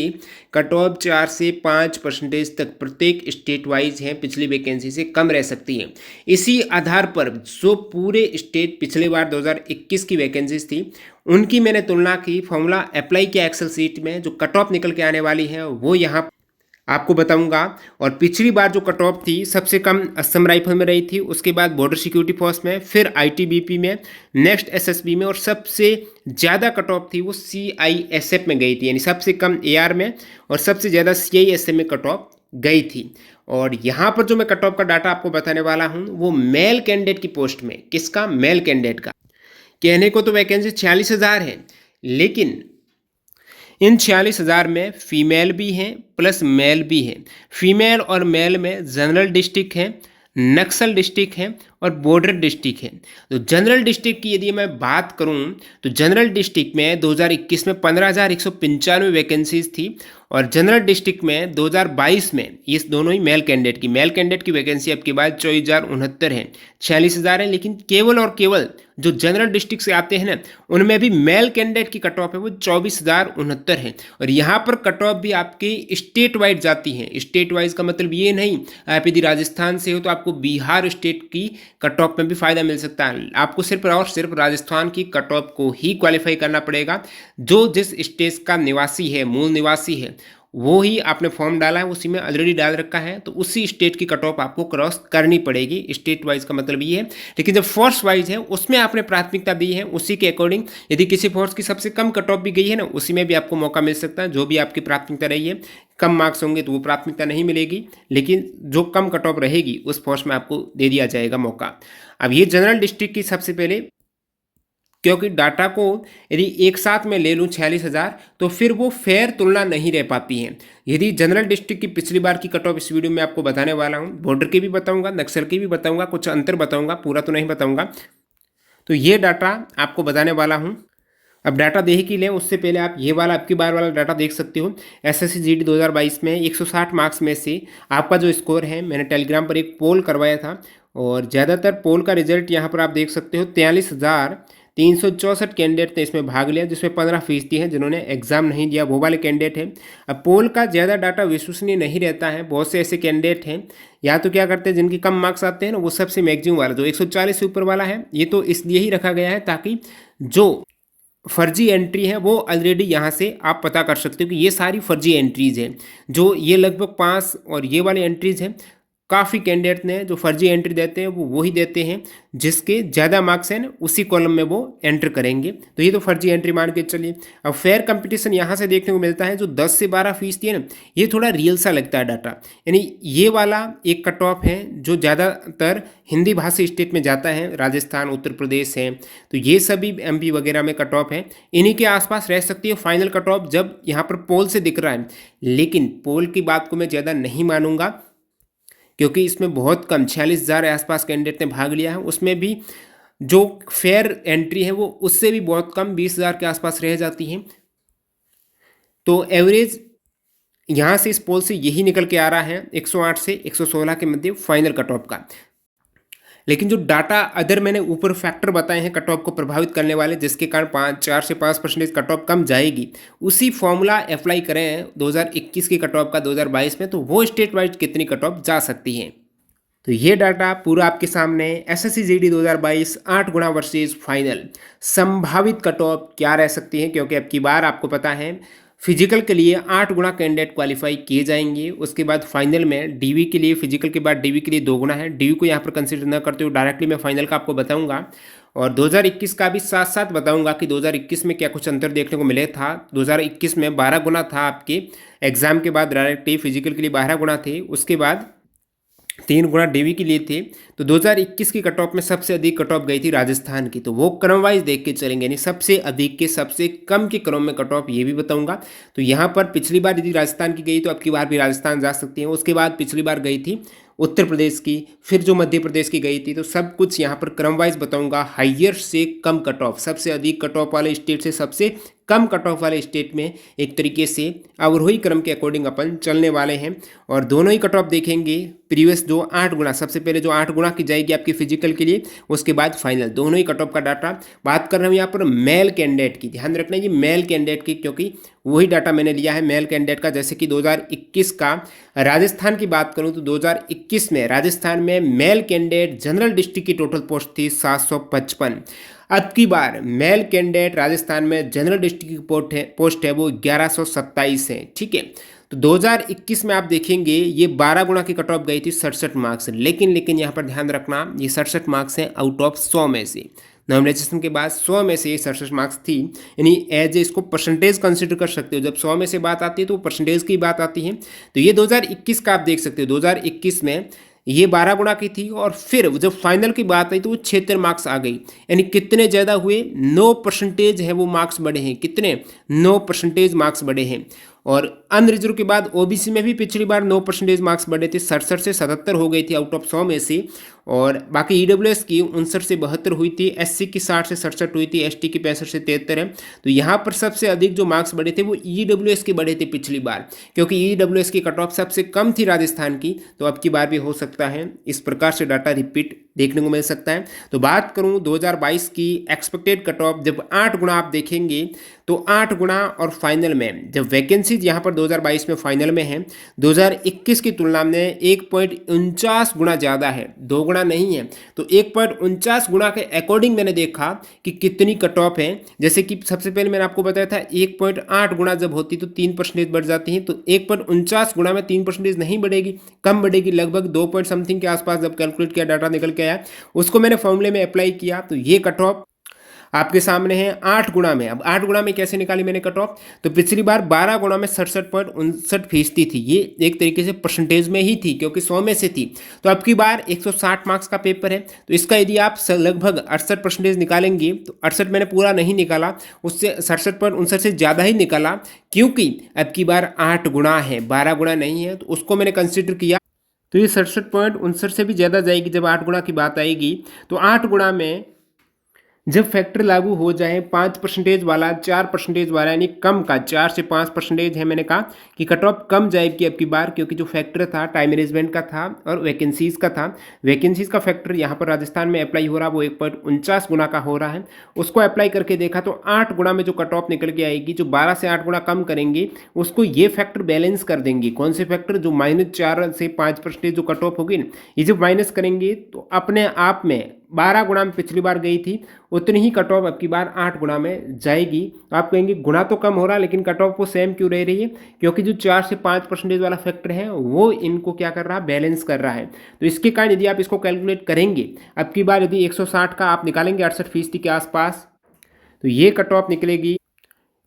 कट ऑफ 4 से 5% तक प्रत्येक स्टेट वाइज है पिछली वैकेंसी से कम रह सकती है। इसी आधार पर जो पूरे स्टेट पिछले बार 2021 की वैकेंसीज थी उनकी मैंने तुलना की, फॉर्मूला अप्लाई किया एक्सेल सीट में, जो कट ऑफ निकल के आने वाली है वो यहाँ आपको बताऊंगा। और पिछली बार जो कट ऑफ थी सबसे कम असम राइफल में रही थी, उसके बाद बॉर्डर सिक्योरिटी फोर्स में, फिर आईटीबीपी में, नेक्स्ट एसएसबी में, और सबसे ज़्यादा कट ऑफ थी वो सीआईएसएफ में गई थी, यानी सबसे कम एआर में, और सबसे ज़्यादा सीआईएसएफ में कट ऑफ गई थी। और यहाँ पर जो मैं कट ऑफ का डाटा आपको बताने वाला हूँ वो मेल कैंडिडेट की पोस्ट में, किसका? मेल कैंडिडेट का। कहने को तो वैकेंसी 46,000 है, लेकिन इन 46,000 में फीमेल भी हैं प्लस मेल भी हैं। फीमेल और मेल में जनरल डिस्ट्रिक्ट है, नक्सल डिस्ट्रिक्ट है और बॉर्डर डिस्ट्रिक्ट है। तो जनरल डिस्ट्रिक्ट की यदि मैं बात करूं तो जनरल डिस्ट्रिक्ट में 2021 में 15,195 वैकेंसीज थी, और जनरल डिस्ट्रिक्ट में 2022 में ये दोनों ही मेल कैंडिडेट की वैकेंसी अब के बाद 24,069 है। 46,000 है, लेकिन केवल और केवल जो जनरल डिस्ट्रिक्ट से आते हैं ना उनमें भी मेल कैंडिडेट की कट ऑफ है वो 24,069 है। और यहाँ पर कट ऑफ भी आपकी स्टेट वाइज जाती है। स्टेट वाइज का मतलब ये नहीं आप यदि राजस्थान से हो तो आपको बिहार स्टेट की कट ऑफ में भी फायदा मिल सकता है। आपको सिर्फ और सिर्फ राजस्थान की कट ऑफ को ही क्वालिफाई करना पड़ेगा। जो जिस स्टेट का निवासी है, मूल निवासी है, वो ही आपने फॉर्म डाला है उसी में ऑलरेडी डाल रखा है, तो उसी स्टेट की कट ऑफ आपको क्रॉस करनी पड़ेगी। स्टेट वाइज का मतलब ये है। लेकिन जब फोर्स वाइज है उसमें आपने प्राथमिकता दी है, उसी के अकॉर्डिंग यदि किसी फोर्स की सबसे कम कट ऑफ भी गई है ना, उसी में भी आपको मौका मिल सकता है। जो भी आपकी प्राथमिकता रही है, कम मार्क्स होंगे तो वो प्राथमिकता नहीं मिलेगी, लेकिन जो कम कट ऑफ रहेगी उस फोर्स में आपको दे दिया जाएगा मौका। अब ये जनरल डिस्ट्रिक्ट की सबसे पहले, क्योंकि डाटा को यदि एक साथ में ले लूँ 46,000 तो फिर वो फेयर तुलना नहीं रह पाती है। यदि जनरल डिस्ट्रिक्ट की पिछली बार की कट ऑफ इस वीडियो में आपको बताने वाला हूँ, बॉर्डर की भी बताऊँगा, नक्सल की भी बताऊँगा, कुछ अंतर बताऊँगा, पूरा तो नहीं बताऊँगा। तो ये डाटा आपको बताने वाला हूँ। अब डाटा देख ही लें उससे पहले आप ये वाला आपकी बार वाला डाटा देख सकते हो। एसएससी जीडी 2022 में 160 मार्क्स में से आपका जो स्कोर है, मैंने टेलीग्राम पर एक पोल करवाया था और ज़्यादातर पोल का रिजल्ट यहाँ पर आप देख सकते हो। 43,364 कैंडिडेट ने इसमें भाग लिया, जिसमें 15% हैं जिन्होंने एग्जाम नहीं दिया, वो वाले कैंडिडेट हैं। अब पोल का ज़्यादा डाटा विश्वसनीय नहीं रहता है। बहुत से ऐसे कैंडिडेट हैं या तो क्या करते हैं जिनके कम मार्क्स आते हैं ना, वो सबसे मैक्सिमम वाला जो 140 से ऊपर वाला है, ये तो इसलिए ही रखा गया है ताकि जो फर्जी एंट्री है वो ऑलरेडी यहाँ से आप पता कर सकते हो कि ये सारी फर्जी एंट्रीज हैं। जो ये लगभग 5 और ये वाली एंट्रीज हैं, काफ़ी कैंडिडेट ने जो फर्जी एंट्री देते हैं वो वही देते हैं जिसके ज़्यादा मार्क्स हैं ना, उसी कॉलम में वो एंटर करेंगे। तो ये तो फर्जी एंट्री मान के चलिए। अब फेयर कंपटीशन यहाँ से देखने को मिलता है, जो 10 से 12% है ना, ये थोड़ा रियल सा लगता है डाटा। यानी ये वाला एक कट ऑफ है जो ज़्यादातर हिंदी भाषी स्टेट में जाता है, राजस्थान, उत्तर प्रदेश है, तो ये सभी एमपी वगैरह में कट ऑफ है। इन्हीं के आसपास रह सकती है फाइनल कट ऑफ जब यहाँ पर पोल से दिख रहा है। लेकिन पोल की बात को मैं ज़्यादा नहीं मानूंगा, क्योंकि इसमें बहुत कम 46,000 आसपास कैंडिडेट ने भाग लिया है। उसमें भी जो फेयर एंट्री है वो उससे भी बहुत कम 20,000 के आसपास रह जाती है। तो एवरेज यहाँ से इस पोल से यही निकल के आ रहा है 108 से 116 के मध्य फाइनल कट ऑफ का। लेकिन जो डाटा अदर मैंने ऊपर फैक्टर बताए हैं कट ऑफ को प्रभावित करने वाले, जिसके कारण 4 से 5% कट ऑफ कम जाएगी, उसी फॉर्मूला अप्लाई करें 2021 की कट ऑफ का 2022 में, तो वो स्टेट वाइज कितनी कट ऑफ जा सकती है। तो ये डाटा पूरा आपके सामने एसएससी जीडी 2022 8 गुना वर्सेस फाइनल संभावित कट ऑफ क्या रह सकती है, क्योंकि अब की बार आपको पता है फिजिकल के लिए 8 गुना कैंडिडेट क्वालिफाई किए जाएंगे। उसके बाद फाइनल में डीवी के लिए, फिजिकल के बाद डीवी के लिए 2 गुना है। डीवी को यहाँ पर कंसिडर न करते हुए डायरेक्टली मैं फाइनल का आपको बताऊंगा, और 2021 का भी साथ साथ बताऊंगा कि 2021 में क्या कुछ अंतर देखने को मिले था। 2021 में 12 गुना था आपके एग्जाम के बाद, डायरेक्टली फिजिकल के लिए 12 गुना थे, उसके बाद 3 गुना डीवी के लिए थे। तो 2021 की कट ऑफ में सबसे अधिक कट ऑफ गई थी राजस्थान की, तो वो क्रम वाइज देख के चलेंगे, यानी सबसे अधिक के सबसे कम के क्रम में कट ऑफ ये भी बताऊंगा। तो यहाँ पर पिछली बार यदि राजस्थान की गई तो अब की बार भी राजस्थान जा सकती है। उसके बाद पिछली बार गई थी उत्तर प्रदेश की, फिर जो मध्य प्रदेश की गई थी, तो सब कुछ यहाँ पर क्रम वाइज बताऊंगा। हाइयर से कम कट ऑफ, सबसे अधिक कट ऑफ वाले स्टेट से सबसे कम कट ऑफ वाले स्टेट में एक तरीके से अवरोही क्रम के अकॉर्डिंग अपन चलने वाले हैं। और दोनों ही कट ऑफ देखेंगे प्रीवियस जो 8 गुना, सबसे पहले जो 8 गुना की जाएगी आपकी फिजिकल के लिए, उसके बाद फाइनल, दोनों ही कट ऑफ का डाटा बात कर रहा हूँ यहाँ पर मेल कैंडिडेट की। ध्यान रखना ये मेल कैंडिडेट की, क्योंकि वही डाटा मैंने लिया है मेल कैंडिडेट का। जैसे कि 2021 का राजस्थान की बात करूं तो 2021 में राजस्थान में मेल कैंडिडेट जनरल डिस्ट्रिक्ट की टोटल पोस्ट थी 755। अब की बार मेल कैंडिडेट राजस्थान में जनरल डिस्ट्रिक्ट की पोस्ट है वो 1127 है। ठीक है, तो 2021 में आप देखेंगे ये 12 गुना की कट ऑफ गई थी 67 मार्क्स, लेकिन यहाँ पर ध्यान रखना ये 67 मार्क्स हैं आउट ऑफ 100 में से। नॉमिनेशन के बाद 100 में से ये 67 मार्क्स थी, यानी एज ए इसको परसेंटेज कंसिडर कर सकते हो। जब 100 में से बात आती है तो परसेंटेज की बात आती है। तो ये 2021 का आप देख सकते हो, 2021 में ये 12 गुना की थी, और फिर जब फाइनल की बात आई तो वो 76 मार्क्स आ गई, यानी कितने ज़्यादा हुए, 9% है वो मार्क्स बढ़े हैं। कितने? 9% मार्क्स बढ़े हैं। और अनरिजर्व के बाद ओबीसी में भी पिछली बार 9% मार्क्स बढ़े थे, 67 से 77 हो गई थी आउट ऑफ 100 में से। और बाकी ईडब्ल्यूएस की 59 से 72 हुई थी, एससी की 60 से 67 हुई थी, एसटी की 65 से 73 है। तो यहाँ पर सबसे अधिक जो मार्क्स बढ़े थे वो ईडब्ल्यूएस के बढ़े थे पिछली बार, क्योंकि ईडब्ल्यूएस की कट ऑफ सबसे कम थी राजस्थान की। तो अब की बार भी हो सकता है इस प्रकार से डाटा रिपीट देखने को मिल सकता है। तो बात करूं 2022 की एक्सपेक्टेड कट ऑफ, जब 8 गुना आप देखेंगे तो 8 गुना, और फाइनल में जब वैकेंसीज यहाँ पर 2022 में फाइनल में है 2021 की तुलना में 1.49 गुना ज़्यादा है, 2 गुना नहीं है। तो 1.49 गुना के अकॉर्डिंग मैंने देखा कि कितनी कट ऑफ है। जैसे कि सबसे पहले मैंने आपको बताया था 1.8 गुना जब होती तो 3% बढ़ जाती है, तो 1.49 गुना में 3% नहीं बढ़ेगी, कम बढ़ेगी, लगभग 2 पॉइंट समथिंग के आसपास जब कैलकुलेट किया डाटा निकल के आया, उसको मैंने फॉर्मूले में अप्लाई किया। तो ये कट ऑफ आपके सामने है 8 गुना में। अब 8 गुना में कैसे निकाली मैंने कट ऑफ, तो पिछली बार 12 गुना में 67.59% थी, ये एक तरीके से परसेंटेज में ही थी क्योंकि 100 में से थी। तो अब की बार 160 मार्क्स का पेपर है, तो इसका यदि आप लगभग 68% निकालेंगे, तो 68 मैंने पूरा नहीं निकाला, उससे 67.59 से ज़्यादा ही निकाला, क्योंकि अब की बार 8 गुना है, 12 गुना नहीं है। तो उसको मैंने कंसिडर किया, तो ये 67.59 से भी ज़्यादा जाएगी जब 8 गुना की बात आएगी। तो 8 गुना में जब फैक्टर लागू हो जाए 5% वाला, 4% वाला, यानी कम का 4 से 5% है, मैंने कहा कि कट ऑफ कम जाएगी अब की बार, क्योंकि जो फैक्टर था टाइम मैनेजमेंट का था और वैकेंसीज़ का था। वैकेंसीज़ का फैक्टर यहाँ पर राजस्थान में अप्लाई हो रहा है वो 1.49 गुना का हो रहा है। उसको अप्लाई करके देखा तो 8 गुना में जो कट ऑफ निकल के आएगी, जो 12 से 8 गुना कम करेंगे उसको ये फैक्टर बैलेंस कर देंगे। कौन से फैक्टर? जो -4 से 5% जो कट ऑफ होगी, ये जब माइनस करेंगे तो अपने आप में 12 गुना में पिछली बार गई थी उतनी ही कट ऑफ अब की बार 8 गुना में जाएगी। तो आप कहेंगे गुना तो कम हो रहा है लेकिन कट ऑफ वो सेम क्यों रह रही है? क्योंकि जो 4 से 5% वाला फैक्टर है वो इनको क्या कर रहा है? बैलेंस कर रहा है। तो इसके कारण यदि आप इसको कैलकुलेट करेंगे, अब की बार यदि 160 का आप निकालेंगे 68% के आसपास, तो ये कट ऑफ निकलेगी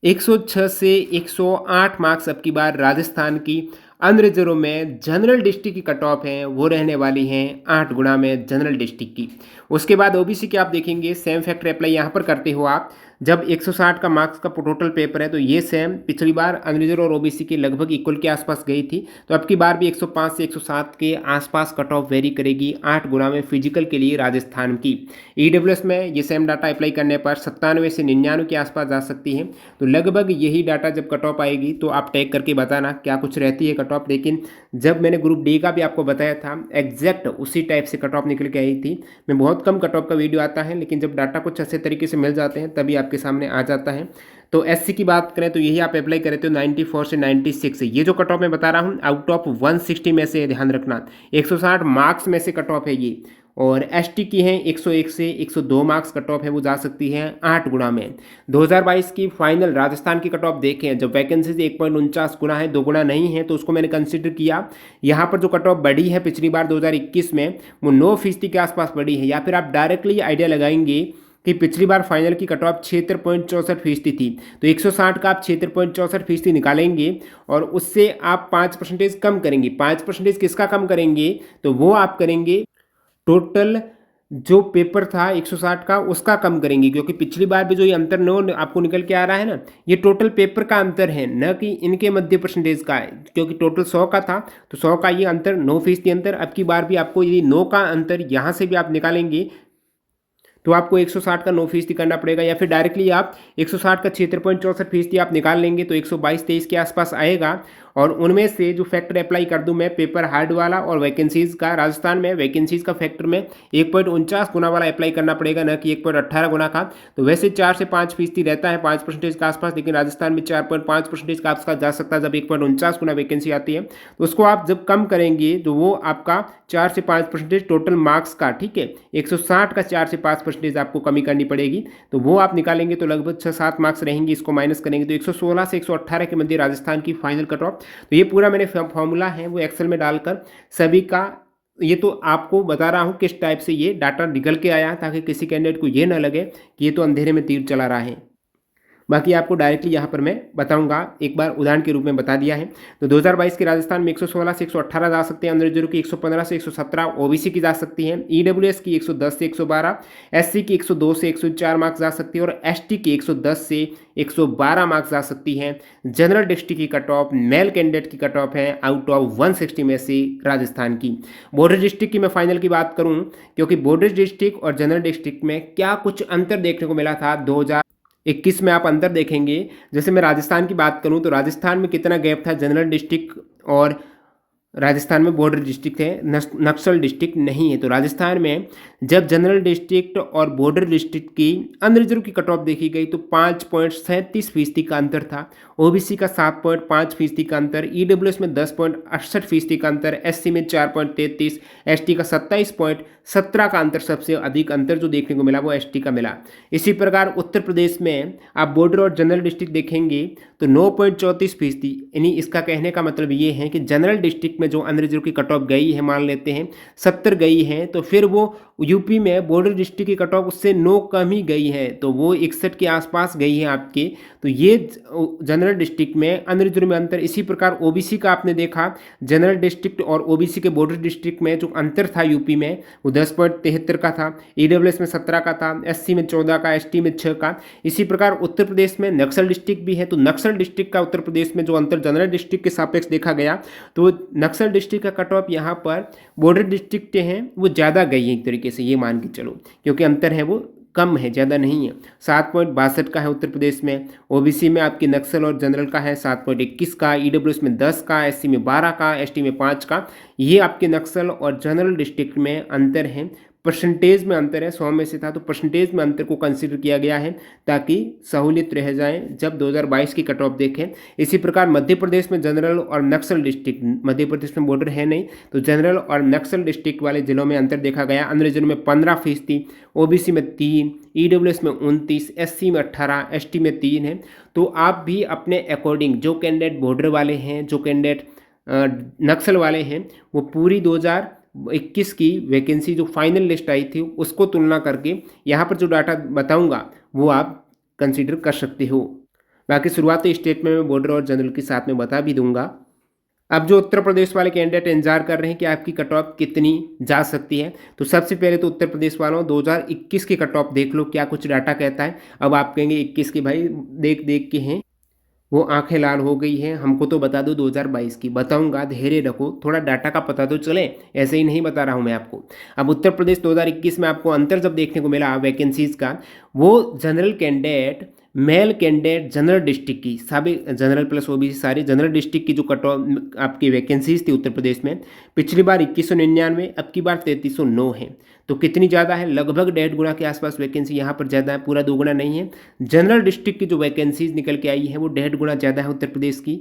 106 से 108 मार्क्स अब की बार राजस्थान की। अनरिजर्व में जनरल डिस्ट्रिक्ट की कट ऑफ है वो रहने वाली हैं 8 गुना में जनरल डिस्ट्रिक्ट की। उसके बाद ओबीसी की आप देखेंगे सेम फैक्टर अप्लाई यहाँ पर करते हो आप, जब 160 का मार्क्स का टोटल पेपर है तो ये सेम पिछली बार अनरिजर्व और ओबीसी के लगभग इक्वल के आसपास गई थी, तो अब की बार भी 105 से 107 के आसपास कट ऑफ वेरी करेगी 8 गुना में फिजिकल के लिए राजस्थान की। ईडब्ल्यूएस में ये सेम डाटा अप्लाई करने पर 97 से 99 के आसपास जा सकती है। तो लगभग यही डाटा जब कट ऑफ आएगी तो आप टैग करके बताना क्या कुछ रहती है कट ऑफ। लेकिन जब मैंने ग्रुप डी का भी आपको बताया था एग्जैक्ट उसी टाइप से कट ऑफ निकल के आई थी। मैं बहुत कम कट ऑफ का वीडियो आता है, लेकिन जब डाटा कुछ अच्छे तरीके से मिल जाते हैं तभी आपके सामने आ जाता है। तो एससी की बात करें तो यही आप अप्लाई करें तो 94 से 96 ये जो कट ऑफ मैं बता रहा हूँ आउट ऑफ 160 में से, ध्यान रखना 160 मार्क्स में से कट ऑफ है ये। और एसटी की है 101 से 102 मार्क्स कट ऑफ है, वो जा सकती है 8 गुना में। 2022 की फाइनल राजस्थान की कट ऑफ देखें, जब वैकेंसीज 1.49 गुना है, 2 गुना नहीं है, तो उसको मैंने कंसिडर किया। यहाँ पर जो कट ऑफ बढ़ी है पिछली बार 2021 में वो 9% के आसपास बढ़ी है। या फिर आप डायरेक्टली आइडिया लगाएंगे कि पिछली बार फाइनल की कट ऑफ 76.64% थी, तो 160 का आप 76.64% निकालेंगे और उससे आप 5% कम करेंगे। 5% किसका कम करेंगे, तो वो आप करेंगे टोटल जो पेपर था 160 का उसका कम करेंगे, क्योंकि पिछली बार भी जो ये अंतर नो आपको निकल के आ रहा है ना, ये टोटल पेपर का अंतर है, न कि इनके मध्य परसेंटेज का है। क्योंकि टोटल 100 का था तो 100 का ये अंतर 9% अंतर। अब की बार भी आपको यदि 9 का अंतर यहाँ से भी आप निकालेंगे तो आपको 160 का 9% करना पड़ेगा। या फिर डायरेक्टली आप 160 का 76.64% आप निकाल लेंगे तो 122-23 के आसपास आएगा। और उनमें से जो फैक्टर अप्लाई कर दूं मैं पेपर हार्ड वाला और वैकेंसीज़ का, राजस्थान में वैकेंसीज़ का फैक्टर में 1.49 गुना वाला अप्लाई करना पड़ेगा, न कि 1.18 गुना का। तो वैसे 4 से 5% रहता है 5% के आसपास, लेकिन राजस्थान में 4.5% का आसपास जा सकता है जब 1.49 गुना वैकेंसी आती है। तो उसको आप जब कम करेंगे तो वो आपका 4 से 5% टोटल मार्क्स का, ठीक है, 160 का 4 से 5% आपको कमी करनी पड़ेगी। तो वो आप निकालेंगे तो लगभग 6-7 मार्क्स रहेंगे, इसको माइनस करेंगे तो 116 से 118 के मध्य राजस्थान की फाइनल कट ऑफ। तो ये पूरा मैंने फॉर्मूला है वो एक्सेल में डालकर सभी का, ये तो आपको बता रहा हूँ किस टाइप से ये डाटा निकल के आया, ताकि किसी कैंडिडेट को ये ना लगे कि ये तो अंधेरे में तीर चला रहा है। बाकी आपको डायरेक्टली यहाँ पर मैं बताऊंगा, एक बार उदाहरण के रूप में बता दिया है। तो 2022 के राजस्थान में 116 से 118 जा सकते हैं, अनरिजर्व की 115 से 117 ओबीसी की जा सकती हैं, ईडब्ल्यूएस की 110 से 112, एससी की 102 से 104 मार्क्स जा सकती है और एसटी की 110 से 112 मार्क्स जा सकती हैं। जनरल डिस्ट्रिक्ट की कट ऑफ, मेल कैंडिडेट की कट ऑफ है आउट ऑफ 160 में से राजस्थान की। बॉर्डर डिस्ट्रिक्ट की मैं फाइनल की बात करूं, क्योंकि बॉर्डर डिस्ट्रिक्ट और जनरल डिस्ट्रिक्ट में क्या कुछ अंतर देखने को मिला था 2021 में, आप अंतर देखेंगे। जैसे मैं राजस्थान की बात करूं तो राजस्थान में कितना गैप था, जनरल डिस्ट्रिक्ट और राजस्थान में बॉर्डर डिस्ट्रिक्ट है, नक्सल डिस्ट्रिक्ट नहीं है। तो राजस्थान में जब जनरल डिस्ट्रिक्ट और बॉर्डर डिस्ट्रिक्ट की अनरिजर्व की कट ऑफ देखी गई तो 5.37% का अंतर था, ओबीसी का 7.5% का अंतर, ईडब्ल्यूएस में 10.68% का अंतर, एससी में 4.33, एसटी का 27.17 का अंतर। सबसे अधिक अंतर जो देखने को मिला वो एसटी का मिला। इसी प्रकार उत्तर प्रदेश में आप बॉर्डर और जनरल डिस्ट्रिक्ट देखेंगे तो 9.34%, यानी इसका कहने का मतलब ये है कि जनरल डिस्ट्रिक्ट में जो अनरिजर्व की कट ऑफ गई है, मान लेते हैं 70 गई है, तो फिर वो यूपी में बॉर्डर डिस्ट्रिक्ट की कट ऑफ उससे 9 कम ही गई है, तो वो 61 के आसपास गई है आपके। तो ये जनरल डिस्ट्रिक्ट में अनरिजर्व में अंतर। इसी प्रकार ओबीसी का आपने देखा, जनरल डिस्ट्रिक्ट और ओबीसी के बॉर्डर डिस्ट्रिक्ट में जो अंतर था यूपी में वो 10.73 का था, ईडब्ल्यूएस में 17 का था, एससी में 14 का, एसटी में 6 का। इसी प्रकार उत्तर प्रदेश में नक्सल डिस्ट्रिक्ट भी है, तो नक्सल डिस्ट्रिक्ट का उत्तर प्रदेश में जो अंतर जनरल डिस्ट्रिक्ट के सापेक्ष देखा गया, तो नक्सल डिस्ट्रिक्ट का कट ऑफ यहाँ पर बॉर्डर डिस्ट्रिक्ट हैं वो ज़्यादा गई है एक तरीके से, ये मान के चलो, क्योंकि अंतर है वो कम है, ज़्यादा नहीं है। 7.62 का है उत्तर प्रदेश में, ओबीसी में आपकी नक्सल और जनरल का है 7.21 का, ईडब्ल्यूएस में 10 का, एससी में 12 का, एसटी में 5 का। ये आपके नक्सल और जनरल डिस्ट्रिक्ट में अंतर है। परसेंटेज में अंतर है, 100 में से था तो परसेंटेज में अंतर को कंसीडर किया गया है ताकि सहूलियत रह जाए जब 2022 की कट ऑफ देखें। इसी प्रकार मध्य प्रदेश में जनरल और नक्सल डिस्ट्रिक्ट, मध्य प्रदेश में बॉर्डर है नहीं, तो जनरल और नक्सल डिस्ट्रिक्ट वाले जिलों में अंतर देखा गया। अनरिजर्व में 15%, ओबीसी में 3, ईडब्ल्यूएस में 29, एससी में 18, एसटी में 3 है। तो आप भी अपने अकॉर्डिंग जो कैंडिडेट बॉर्डर वाले हैं, जो कैंडिडेट नक्सल वाले हैं, वो पूरी 2021 की वैकेंसी जो फाइनल लिस्ट आई थी उसको तुलना करके यहाँ पर जो डाटा बताऊंगा वो आप कंसीडर कर सकते हो। बाकी शुरुआती स्टेट में मैं बॉर्डर और जनरल के साथ में बता भी दूंगा। अब जो उत्तर प्रदेश वाले कैंडिडेट इंतजार कर रहे हैं कि आपकी कट ऑफ कितनी जा सकती है, तो सबसे पहले तो उत्तर प्रदेश वालों 2021 की कट ऑफ देख लो क्या कुछ डाटा कहता है। अब आप कहेंगे 21 की भाई देख देख के हैं वो आंखें लाल हो गई हैं, हमको तो बता दो 2022 की। बताऊंगा, धैर्य रखो, थोड़ा डाटा का पता तो चले, ऐसे ही नहीं बता रहा हूं मैं आपको। अब उत्तर प्रदेश 2021 में आपको अंतर जब देखने को मिला वैकेंसीज का, वो general candidate male candidate general district की सभी जनरल प्लस ओबीसी सारी जनरल डिस्ट्रिक्ट की जो कट ऑफ आपकी वैकेंसीज थी उत्तर प्रदेश में, पिछली बार 2199, अब की बार 3309 है। तो कितनी ज़्यादा है? लगभग 1.5 गुना के आसपास वैकेंसी यहाँ पर ज़्यादा है, पूरा 2 गुना नहीं है। जनरल डिस्ट्रिक्ट की जो वैकेंसीज निकल के आई है वो 1.5 गुना ज़्यादा है उत्तर प्रदेश की।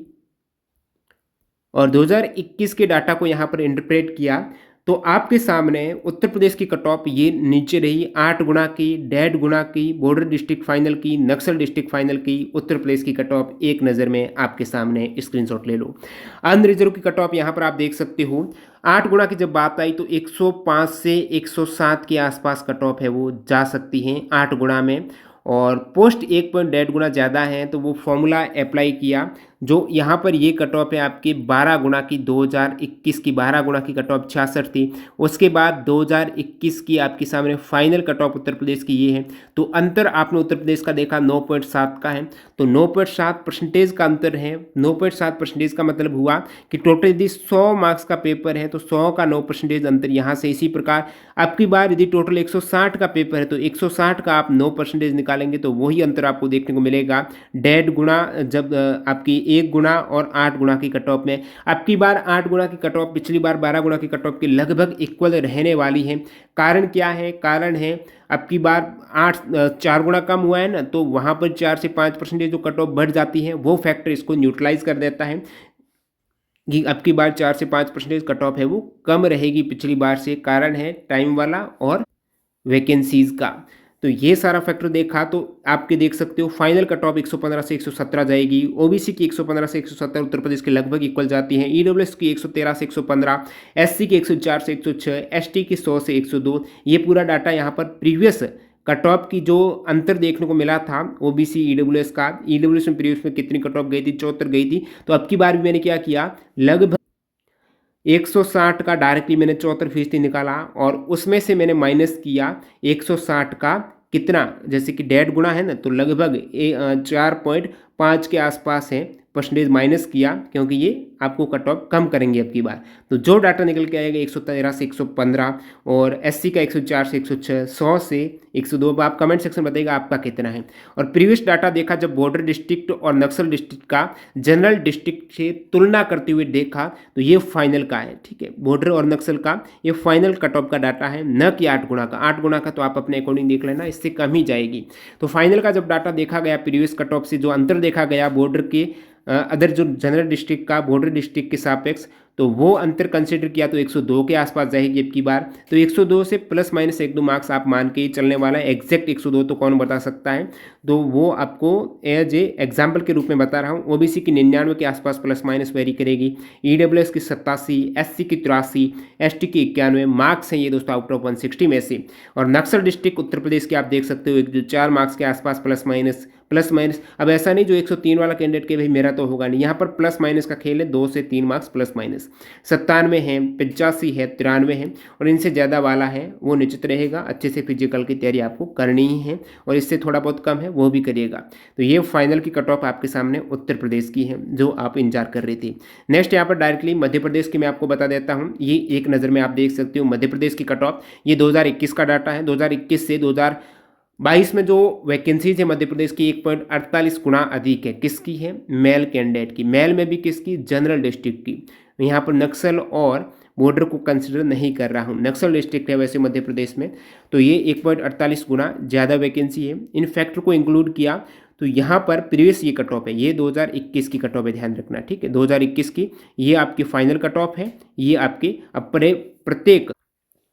और 2021 के डाटा को यहाँ पर इंटरप्रेट किया तो आपके सामने उत्तर प्रदेश की कट ऑफ ये नीचे रही, 8 गुना की, 1.5 गुना की, बॉर्डर डिस्ट्रिक्ट फाइनल की, नक्सल डिस्ट्रिक्ट फाइनल की। उत्तर प्रदेश की कट ऑफ एक नज़र में आपके सामने स्क्रीनशॉट ले लो। अनरिजर्व की कट ऑफ यहाँ पर आप देख सकते हो, 8 गुना की जब बात आई तो 105 से 107 के आसपास कट ऑफ है वो जा सकती हैं 8 गुना में। और पोस्ट 1.5 गुना ज़्यादा है तो वो फॉर्मूला अप्लाई किया, जो यहाँ पर ये कट ऑफ है आपके 12 गुना की, 2021 की 12 गुना की कट ऑफ 66 थी। उसके बाद 2021 की आपके सामने final cut off Uttar Pradesh की ये है। तो अंतर आपने उत्तर प्रदेश का देखा 9.7 का है, तो 9.7% का अंतर है। 9.7% का मतलब हुआ कि टोटल यदि 100 मार्क्स का पेपर है तो 100 का 9% अंतर यहाँ से। इसी प्रकार आपकी बार यदि टोटल 160 का पेपर है तो 160 का आप 9% निकालेंगे तो वही अंतर आपको देखने को मिलेगा 1.5 गुना, जब आपकी 1 गुना और 8 गुना की कट ऑफ में। अब की बार 8 गुना की कट ऑफ पिछली बार 12 गुना की कट ऑफ के लगभग इक्वल रहने वाली है। कारण क्या है? कारण है अब की बार 4 गुना कम हुआ है ना, तो वहाँ पर 4 से 5% जो कट ऑफ बढ़ जाती है वो फैक्टर इसको न्यूट्रलाइज कर देता है कि अब की बार 4 से 5% कट ऑफ है वो कम रहेगी पिछली बार से। कारण है टाइम वाला और वैकेंसीज का। तो ये सारा फैक्टर देखा तो आपके देख सकते हो फाइनल कट ऑफ 115 से 117 जाएगी। ओबीसी की 115 से 170 उत्तर प्रदेश के लगभग इक्वल जाती हैं। ईडब्ल्यूएस की 113 से 115, एससी की 104 से 106, एसटी की 100 से 102। ये पूरा डाटा यहाँ पर प्रीवियस कट ऑफ की जो अंतर देखने को मिला था ओबीसी ईडब्ल्यूएस का, ईडब्ल्यूएस में प्रीवियस में कितनी कट ऑफ गई थी? 74 गई थी। तो अब की बार भी मैंने क्या किया, लगभग 160 का डायरेक्टली मैंने 74% निकाला और उसमें से मैंने माइनस किया 160 का कितना, जैसे कि 1.5 गुना है ना, तो लगभग 4.5 के आसपास है परसेंटेज माइनस किया, क्योंकि ये आपको कट ऑफ कम करेंगे अब की बार। तो जो डाटा निकल के आएगा 113 से 115 और एससी का 104 से 106, 100 से 102। अब आप कमेंट सेक्शन बताइएगा आपका कितना है। और प्रीवियस डाटा देखा जब बॉर्डर डिस्ट्रिक्ट और नक्सल डिस्ट्रिक्ट का जनरल डिस्ट्रिक्ट से तुलना करते हुए देखा तो ये फाइनल का है, ठीक है। बॉर्डर और नक्सल का ये फाइनल कट ऑफ का डाटा है, न कि 8 गुना का। 8 गुना का तो आप अपने अकॉर्डिंग देख लेना, इससे कम ही जाएगी। तो फाइनल का जब डाटा देखा गया प्रीवियस कट ऑफ से जो अंतर देखा गया बॉर्डर के अदर जो जनरल डिस्ट्रिक्ट का बॉर्डर डिस्ट्रिक्ट के सापेक्ष, तो वो अंतर कंसिडर किया तो 102 के आसपास जाएगी अब की बार। तो 102 से प्लस माइनस 1-2 मार्क्स आप मान के ही चलने वाला है। एग्जैक्ट 102 तो कौन बता सकता है, तो वो आपको एज ए एग्जाम्पल के रूप में बता रहा हूँ। ओबीसी की 99 के आसपास प्लस माइनस वेरी करेगी, ईडब्ल्यूएस की 87, एससी की 83, एसटी की 91 मार्क्स हैं ये दोस्तों आउट ऑफ 160 में से। और नक्सल डिस्ट्रिक्ट उत्तर प्रदेश के आप देख सकते हो 4 मार्क्स के आसपास प्लस माइनस। अब ऐसा नहीं जो 103 वाला कैंडिडेट के भाई मेरा तो होगा नहीं, यहाँ पर प्लस माइनस का खेल है, 2 से 3 मार्क्स प्लस माइनस। 97 है, 85 है, 93 है और इनसे ज़्यादा वाला है वो निश्चित रहेगा। अच्छे से फिजिकल की तैयारी आपको करनी ही है और इससे थोड़ा बहुत कम है वो भी करिएगा। तो ये फाइनल की कट ऑफ आपके सामने उत्तर प्रदेश की है जो आप इंतजार कर रही थी। नेक्स्ट यहाँ पर डायरेक्टली मध्य प्रदेश की मैं आपको बता देता हूँ। ये एक नज़र में आप देख सकते हो मध्य प्रदेश की कट ऑफ, ये 2021 का डाटा है। 2021 से 2022 में जो वैकेंसीज है मध्य प्रदेश की 1.48 गुना अधिक है। किसकी है? मेल कैंडिडेट की। मेल में भी किसकी? जनरल डिस्ट्रिक्ट की। यहाँ पर नक्सल और बॉर्डर को कंसिडर नहीं कर रहा हूँ, नक्सल डिस्ट्रिक्ट है वैसे मध्य प्रदेश में, तो ये 1.48 गुना ज़्यादा वैकेंसी है। इन फैक्टर को इंक्लूड किया तो यहाँ पर प्रीवियस ये कट ऑफ है, ये 2021 की कट ऑफ है, ध्यान रखना, ठीक है। 2021 की ये आपकी फाइनल कट ऑफ है, ये आपके अपने प्रत्येक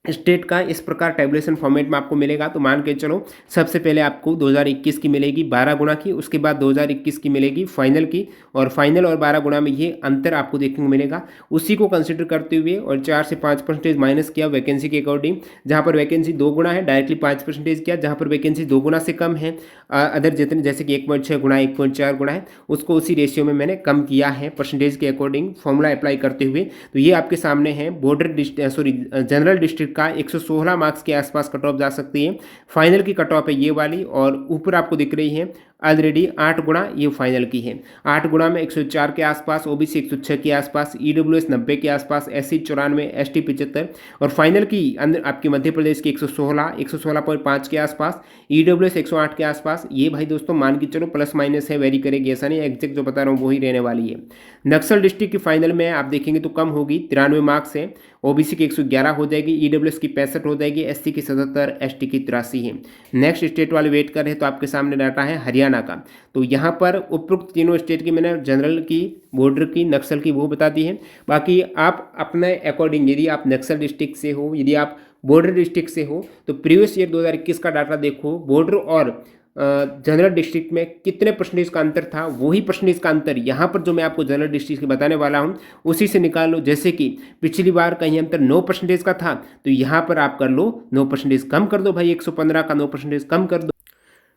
स्टेट का इस प्रकार टेबुलेशन फॉर्मेट में आपको मिलेगा। तो मान के चलो सबसे पहले आपको 2021 की मिलेगी 12 गुना की, उसके बाद 2021 की मिलेगी फाइनल की, और फाइनल और 12 गुना में ये अंतर आपको देखने को मिलेगा। उसी को कंसिडर करते हुए और 4 से 5% माइनस किया वैकेंसी के अकॉर्डिंग। जहाँ पर वैकेंसी 2 गुना है डायरेक्टली 5% किया, जहाँ पर वैकेंसी 2 गुना से कम है अदर जितने जैसे कि 1.6 गुना 1.4 गुना है उसको उसी रेशियो में मैंने कम किया है परसेंटेज के अकॉर्डिंग फॉर्मूला अप्लाई करते हुए। तो ये आपके सामने है जनरल डिस्ट्रिक्ट का 116 मार्क्स के आसपास कट ऑफ जा सकती है। फाइनल की कट ऑफ है ये वाली, और ऊपर आपको दिख रही है ऑलरेडी 8 गुना ये फाइनल की है। 8 गुना में 104 के आसपास, ओबीसी 106 के आसपास, ईडब्ल्यूएस 90 के आसपास, एससी 94, एसटी 75, और फाइनल की अंदर आपके मध्य प्रदेश की 116.5 के आसपास, ईडब्ल्यूएस 108 के आसपास। ये भाई दोस्तों मान के चलो प्लस माइनस है, वेरी करेगी, ऐसा नहीं एग्जैक्ट जो बता रहा हूँ वही रहने वाली है। नक्सल डिस्ट्रिक्ट की फाइनल में आप देखेंगे तो कम होगी, 93 मार्क्स है, ओबीसी की 111 हो जाएगी, ईडब्ल्यूएस की 65 हो जाएगी, एससी की 77, एसटी की 83 है। नेक्स्ट स्टेट वाले वेट कर रहे हैं तो आपके सामने डाटा है हरियाणा का। तो यहाँ पर उपरोक्त तीनों स्टेट की मैंने जनरल की, बॉर्डर की, नक्सल की वो बता दी है। बाकी आप अपने अकॉर्डिंग यदि आप नक्सल डिस्ट्रिक्ट से हो, यदि आप बॉर्डर डिस्ट्रिक्ट से हो तो प्रीवियस ईयर 2021 का डाटा देखो, बॉर्डर और जनरल डिस्ट्रिक्ट में कितने परसेंटेज का अंतर था, वही परसेंटेज का अंतर यहाँ पर जो मैं आपको जनरल डिस्ट्रिक्ट बताने वाला हूँ उसी से निकाल लो। जैसे कि पिछली बार कहीं अंतर 9% का था तो यहाँ पर आप कर लो 9% कम कर दो भाई, 115 का 9% कम कर दो।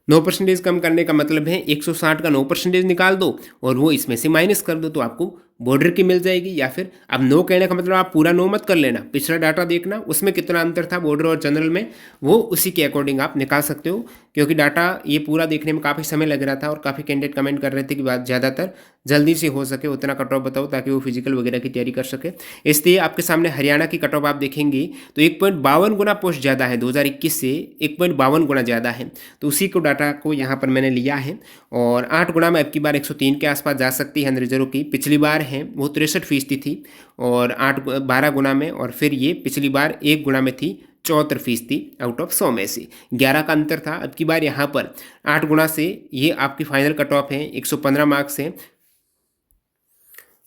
9% कम करने का मतलब है 160 का 9% निकाल दो और वो इसमें से माइनस कर दो तो आपको बॉर्डर की मिल जाएगी। या फिर अब 9 कहने का मतलब आप पूरा 9 मत कर लेना, पिछला डाटा देखना उसमें कितना अंतर था बॉर्डर और जनरल में, वो उसी के अकॉर्डिंग आप निकाल सकते हो। क्योंकि डाटा ये पूरा देखने में काफ़ी समय लग रहा था और काफ़ी कैंडिडेट कमेंट कर रहे थे कि बात ज़्यादातर जल्दी से हो सके उतना कट ऑफ बताओ ताकि वो फिजिकल वगैरह की तैयारी कर सके। इसलिए आपके सामने हरियाणा की कट ऑफ आप देखेंगे तो 1.52 गुना पोस्ट ज़्यादा है 2021 से, 1.52 गुना ज़्यादा है। तो उसी को डाटा को यहाँ पर मैंने लिया है। और 8 गुना में अब की बार 103 के आसपास जा सकती है अनरिजर्व की, पिछली बार है वो 63% थी, और 12 गुना में, और फिर ये पिछली बार 1 गुना में थी 74% आउट ऑफ 100 में से 11 का अंतर था। अब की बार यहाँ पर 8 गुना से ये आपकी फाइनल कट ऑफ है 115 मार्क्स है,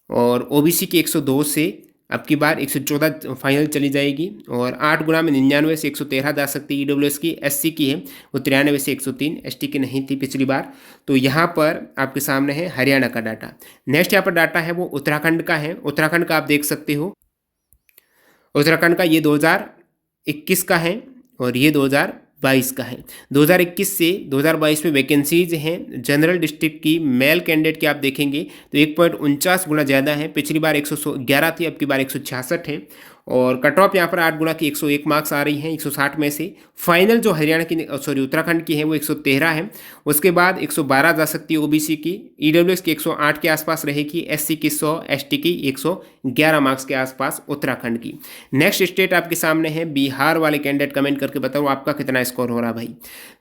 और ओबीसी की 102 से अब की बार 114 फाइनल चली जाएगी, और 8 गुना में 99 से 113 जा सकती है ईडब्ल्यूएस की, एससी की है वो 93 से 103, एसटी की नहीं थी पिछली बार। तो यहाँ पर आपके सामने है हरियाणा का डाटा। नेक्स्ट यहाँ पर डाटा है वो उत्तराखंड का है। उत्तराखंड का आप देख सकते हो, उत्तराखंड का ये 2021 का है और ये 2022 का है। 2021 से 2022 में वैकेंसीज हैं जनरल डिस्ट्रिक्ट की मेल कैंडिडेट की आप देखेंगे तो 1.49 गुना ज़्यादा है। पिछली बार 111 थी, अब की बार 166 है, और कट ऑफ यहाँ पर 8 गुना की 101 मार्क्स आ रही हैं 160 में से। फाइनल जो हरियाणा की उत्तराखंड की है वो 113 है। उसके बाद 112 जा सकती है ओबीसी की, ईडब्ल्यूएस की 108 के आसपास रहेगी, एससी की 100, एसटी की 111 मार्क्स के आसपास उत्तराखंड की। नेक्स्ट स्टेट आपके सामने है बिहार। वाले कैंडिडेट कमेंट करके बताओ आपका कितना स्कोर हो रहा भाई।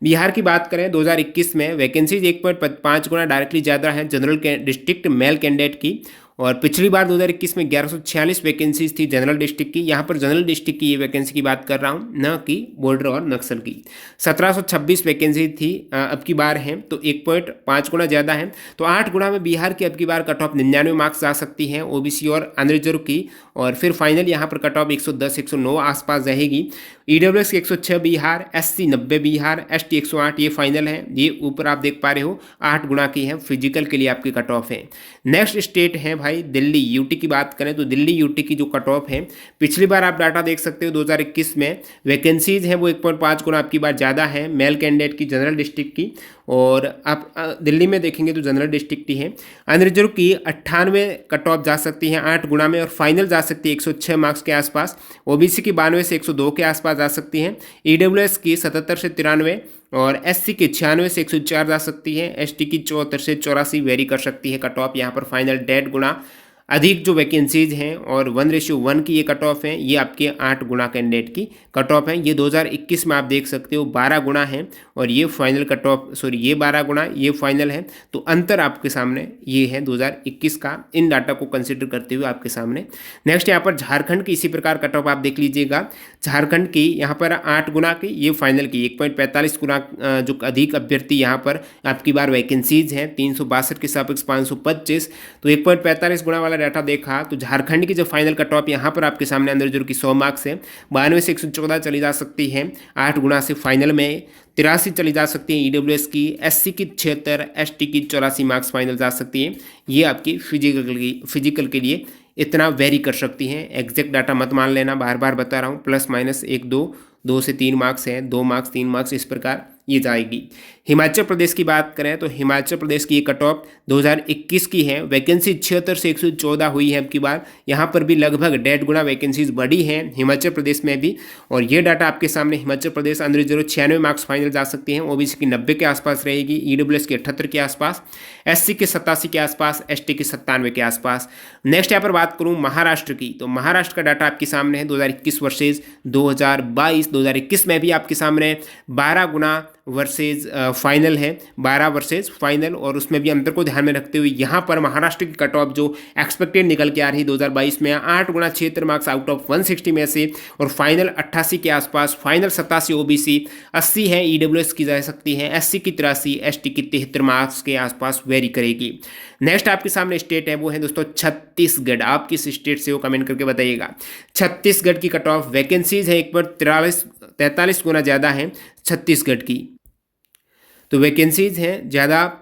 बिहार की बात करें 2021 में वैकेंसीज 1.5 गुना डायरेक्टली ज़्यादा है जनरल डिस्ट्रिक्ट मेल कैंडिडेट की, और पिछली बार 2021 में 1146 वैकेंसीज थी जनरल डिस्ट्रिक्ट की। यहाँ पर जनरल डिस्ट्रिक्ट की ये वैकेंसी की बात कर रहा हूँ, न कि बॉर्डर और नक्सल की। 1726 वैकेंसी थी अब की बार है तो 1.5 गुना ज़्यादा है। तो 8 गुना में बिहार की अब की बार कट ऑफ 99 मार्क्स जा सकती है ओबीसी और अनरिजर्व की, और फिर फाइनल यहाँ पर कट ऑफ 110 109 आसपास रहेगी। ईडब्ल्यूएस की 106 बिहार, एससी 90 बिहार, एसटी 108 ये फाइनल है। ये ऊपर आप देख पा रहे हो 8 गुना की है, फिजिकल के लिए आपकी कट ऑफ है। नेक्स्ट स्टेट है भाई दिल्ली। यूटी की बात करें तो दिल्ली यूटी की जो कट ऑफ है, पिछली बार आप डाटा देख सकते हो 2021 में वैकेंसीज हैं वो 1.5 गुना आपकी बार ज़्यादा है मेल कैंडिडेट की जनरल डिस्ट्रिक्ट की, और आप दिल्ली में देखेंगे तो जनरल डिस्ट्रिक्ट ही है। अनरिजर्व की 98 कट ऑफ जा सकती है 8 गुना में, और फाइनल जा सकती है 106 मार्क्स के आसपास। ओबीसी की 92 से 102 के आसपास जा सकती है। ईडब्ल्यूएस की 77 से 93, और एससी की 96 से 104 जा सकती है। एसटी की 74 से 84 वेरी कर सकती है कट ऑफ यहाँ पर फाइनल 1.5 गुना अधिक जो वैकेंसीज हैं, और 1:1 की ये कट ऑफ है। ये आपके 8 गुना कैंडिडेट की कट ऑफ है। ये 2021 में आप देख सकते हो 12 गुना है, और ये फाइनल कट ऑफ ये 12 गुना ये फाइनल है। तो अंतर आपके सामने ये है 2021 का, इन डाटा को कंसिडर करते हुए आपके सामने। नेक्स्ट यहाँ पर झारखंड की इसी प्रकार कट ऑफ आप देख लीजिएगा। झारखंड की यहाँ पर 8 गुना की ये फाइनल की 1.45 गुना जो अधिक अभ्यर्थी यहाँ पर आपकी बार वैकेंसीज हैं 362 के सापेक्ष 525, तो 1.45 गुना वाला वाला डाटा देखा तो झारखंड की जो फाइनल कट ऑफ यहाँ पर आपके सामने अंदर जो कि 100 मार्क्स है, 92 से 114 चली जा सकती है 8 गुना से, फाइनल में 83 चली जा सकती है ईडब्ल्यूएस की, एससी की 76, एसटी की 84 मार्क्स फाइनल जा सकती है। ये आपकी फिजिकल के लिए इतना वेरी कर सकती हैं। एग्जैक्ट डाटा मत मान लेना, बार बार बता रहा हूँ, प्लस माइनस 1 2 से 3 मार्क्स है, 2 मार्क्स 3 मार्क्स इस प्रकार ये जाएगी। हिमाचल प्रदेश की बात करें तो हिमाचल प्रदेश की ये कट ऑफ 2021 की है, वैकेंसी 76 से 114 हुई है अब की बार। यहाँ पर भी लगभग 1.5 गुना वैकेंसीज बढ़ी हैं हिमाचल प्रदेश में भी, और ये डाटा आपके सामने हिमाचल प्रदेश अंदर 96 मार्क्स फाइनल जा सकती हैं, ओबीसी की 90 के आसपास रहेगी, ईडब्ल्यूएस के 78 के आसपास, एससी के 87 के आसपास, एसटी के 97 के आसपास। नेक्स्ट यहाँ पर बात करूँ महाराष्ट्र की, तो महाराष्ट्र का डाटा आपके सामने है 2021 वर्सेज 2022। 2021 में भी आपके सामने 12 गुना वर्सेज फाइनल है, 12 वर्सेज फाइनल, और उसमें भी अंतर को ध्यान में रखते हुए यहाँ पर महाराष्ट्र की कट ऑफ जो एक्सपेक्टेड निकल के आ रही 2022 में 8 गुना 76 मार्क्स आउट ऑफ 160 में से, और फाइनल 88 के आसपास, फाइनल 87 ओबीसी, 80 है ईडब्ल्यूएस की जा सकती है, एससी की 83, एसटी की 73 मार्क्स के आसपास वेरी करेगी। नेक्स्ट आपके सामने स्टेट है वो है दोस्तों छत्तीसगढ़। आप किस स्टेट से हो कमेंट करके बताइएगा। छत्तीसगढ़ की कट ऑफ वैकेंसीज है एक पर 43 गुना ज़्यादा है छत्तीसगढ़ की, तो वैकेंसीज हैं ज़्यादा,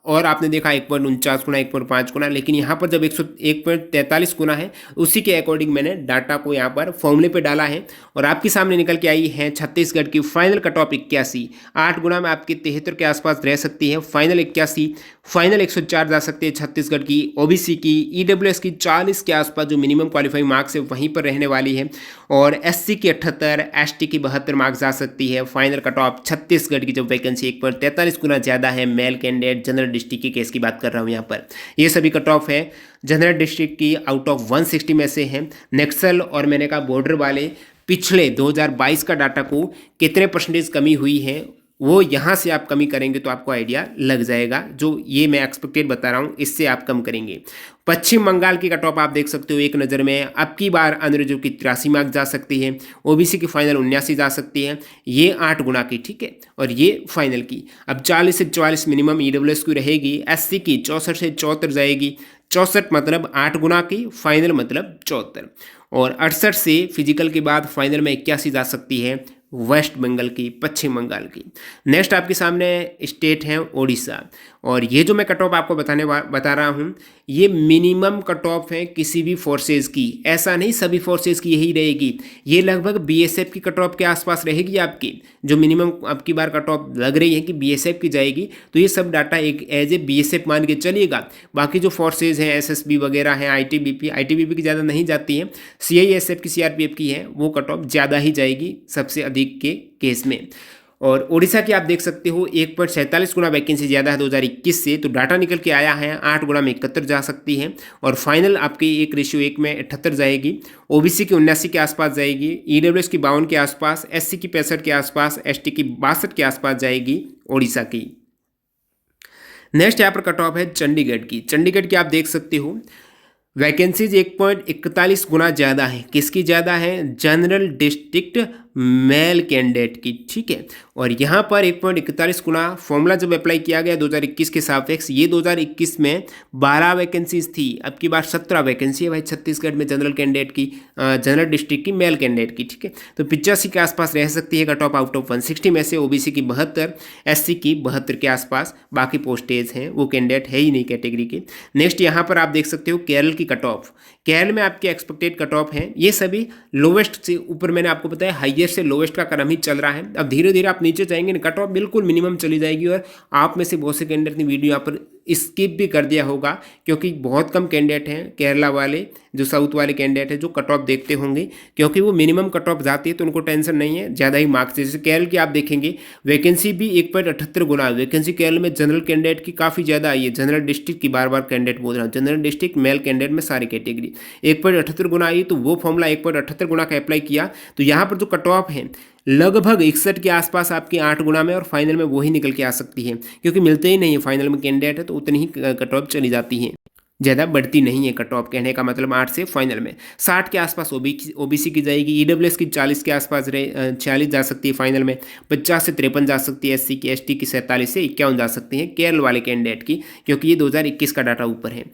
और आपने देखा 1.49 गुना, 1.5 गुना, लेकिन यहाँ पर जब 1.43 गुना है उसी के अकॉर्डिंग मैंने डाटा को यहाँ पर फॉर्मूले पे डाला है, और आपके सामने निकल के आई है छत्तीसगढ़ की फाइनल कट ऑफ 81। 8 गुना में आपकी 73 के आसपास रह सकती है, फाइनल 81, फाइनल 104 जा सकती है छत्तीसगढ़ की। ओबीसी की, ईडब्ल्यूएस की 40 के आसपास जो मिनिमम क्वालिफाइंग मार्क्स है वहीं पर रहने वाली है, और एससी की 78, एसटी की 72 मार्क्स जा सकती है। फाइनल कट ऑफ छत्तीसगढ़ की जो वैकेंसी 1.43 गुना ज़्यादा है, मेल कैंडिडेट जनरल डिस्ट्रिक्ट की केस की बात कर रहा हूँ यहाँ पर। ये सभी कट ऑफ है जनरल डिस्ट्रिक्ट की आउट ऑफ 160 में से है। नक्सल और मैंने कहा बॉर्डर वाले पिछले 2022 का डाटा को कितने परसेंटेज कमी हुई है वो यहाँ से आप कमी करेंगे तो आपको आइडिया लग जाएगा। जो ये मैं एक्सपेक्टेड बता रहा हूँ इससे आप कम करेंगे। पश्चिम बंगाल की कट ऑफ आप देख सकते हो एक नज़र में, अब की बार अंदर जो कि 83 मार्क्स जा सकती है, ओबीसी की फाइनल 79 जा सकती है, ये 8 गुना की, ठीक है, और ये फाइनल की। अब 40 से 44 मिनिमम ईडब्ल्यूएस की रहेगी, एससी की 64 से 74 जाएगी, 64 मतलब 8 गुना की, फाइनल मतलब 74, और 68 से फिजिकल के बाद फाइनल में 81 जा सकती है वेस्ट बंगाल की, पश्चिम बंगाल की। नेक्स्ट आपके सामने स्टेट है ओडिशा, और ये जो मैं कट ऑफ आपको बता रहा हूँ ये मिनिमम कट ऑफ है किसी भी फोर्सेज की, ऐसा नहीं सभी फोर्सेज की यही रहेगी। ये लगभग बीएसएफ की कट ऑफ के आसपास रहेगी आपकी, जो मिनिमम आपकी बार कट ऑफ लग रही है कि बीएसएफ की जाएगी, तो ये सब डाटा एक एज ए बीएसएफ मान के चलिएगा। बाकी जो फोर्सेज हैं एसएसबी वगैरह हैं, आईटीबीपी की ज़्यादा नहीं जाती हैं, सीआईएसएफ की, सीआरपीएफ की है, वो कट ऑफ ज़्यादा ही जाएगी सबसे अधिक के केस में। और उड़ीसा की आप देख सकते हो 1.47 गुना वैकेंसी ज़्यादा है 2021 से, तो डाटा निकल के आया है 8 गुना में 71 जा सकती है, और फाइनल आपकी 1:1 में 78 जाएगी, ओबीसी की 79 के आसपास जाएगी, ईडब्ल्यूएस की 52 के आसपास, एससी की 65 के आसपास, एसटी की 62 के आसपास जाएगी उड़ीसा की। नेक्स्ट यहाँ पर कट ऑफ है चंडीगढ़ की। चंडीगढ़ की आप देख सकते हो वैकेंसीज 1.41 गुना ज़्यादा है, किसकी ज़्यादा है, जनरल डिस्ट्रिक्ट मेल कैंडिडेट की, ठीक है। और यहाँ पर 1.41 गुना फॉर्मूला जब अप्लाई किया गया 2021 के सापेक्ष, ये 2021 में 12 वैकेंसीज थी, अब की बार 17 वैकेंसी है भाई छत्तीसगढ़ में जनरल कैंडिडेट की, जनरल डिस्ट्रिक्ट की, मेल कैंडिडेट की, ठीक है। तो 85 के आसपास रह सकती है कट ऑफ आउट ऑफ 160 में से, ओबीसी की 72, एससी की 72 के आसपास, बाकी पोस्टेज हैं वो कैंडिडेट है ही नहीं कैटेगरी के। नेक्स्ट यहाँ पर आप देख सकते हो केरल की कट ऑफ, केरल में आपके एक्सपेक्टेड कट ऑफ है, ये सभी लोवेस्ट से ऊपर, मैंने आपको बताया हाईएस्ट से लोवेस्ट का क्रम ही चल रहा है। अब धीरे धीरे आप नीचे जाएंगे ना कट ऑफ बिल्कुल मिनिमम चली जाएगी, और आप में से बहुत से कैंडिडेट ने वीडियो यहाँ पर स्किप भी कर दिया होगा, क्योंकि बहुत कम कैंडिडेट हैं केरला वाले, जो साउथ वाले कैंडिडेट हैं जो कट ऑफ देखते होंगे, क्योंकि वो मिनिमम कट ऑफ जाती है तो उनको टेंशन नहीं है, ज़्यादा ही मार्क्स। जैसे केरल की आप देखेंगे वैकेंसी भी 1.78 गुना वैकेंसी केरल में जनरल कैंडिडेट की काफ़ी ज़्यादा आई है, जनरल डिस्ट्रिक्ट की बार बार कैंडिडेट बोल रहा हूँ, जनरल डिस्ट्रिक्ट मेल कैंडिडेट में सारी कैटेगरी 1.78 गुना आई, तो वो फॉर्मूला 1.78 गुना का अप्लाई किया, तो यहाँ पर जो कट ऑफ है लगभग 61 के आसपास आपकी 8 गुना में, और फाइनल में वही निकल के आ सकती है, क्योंकि मिलते ही नहीं है फाइनल में कैंडिडेट है, तो उतनी ही कट ऑफ चली जाती है, ज़्यादा बढ़ती नहीं है कट ऑफ। कहने का मतलब 8 से फाइनल में 60 के आसपास ओबीसी की जाएगी, ईडब्ल्यूएस की 40 के आसपास 46 जा सकती है फाइनल में, 50 से 53 जा सकती है, एससी की, एसटी की 47 से 51 जा सकती है केरल वाले कैंडिडेट की, क्योंकि ये 2021 का डाटा ऊपर है।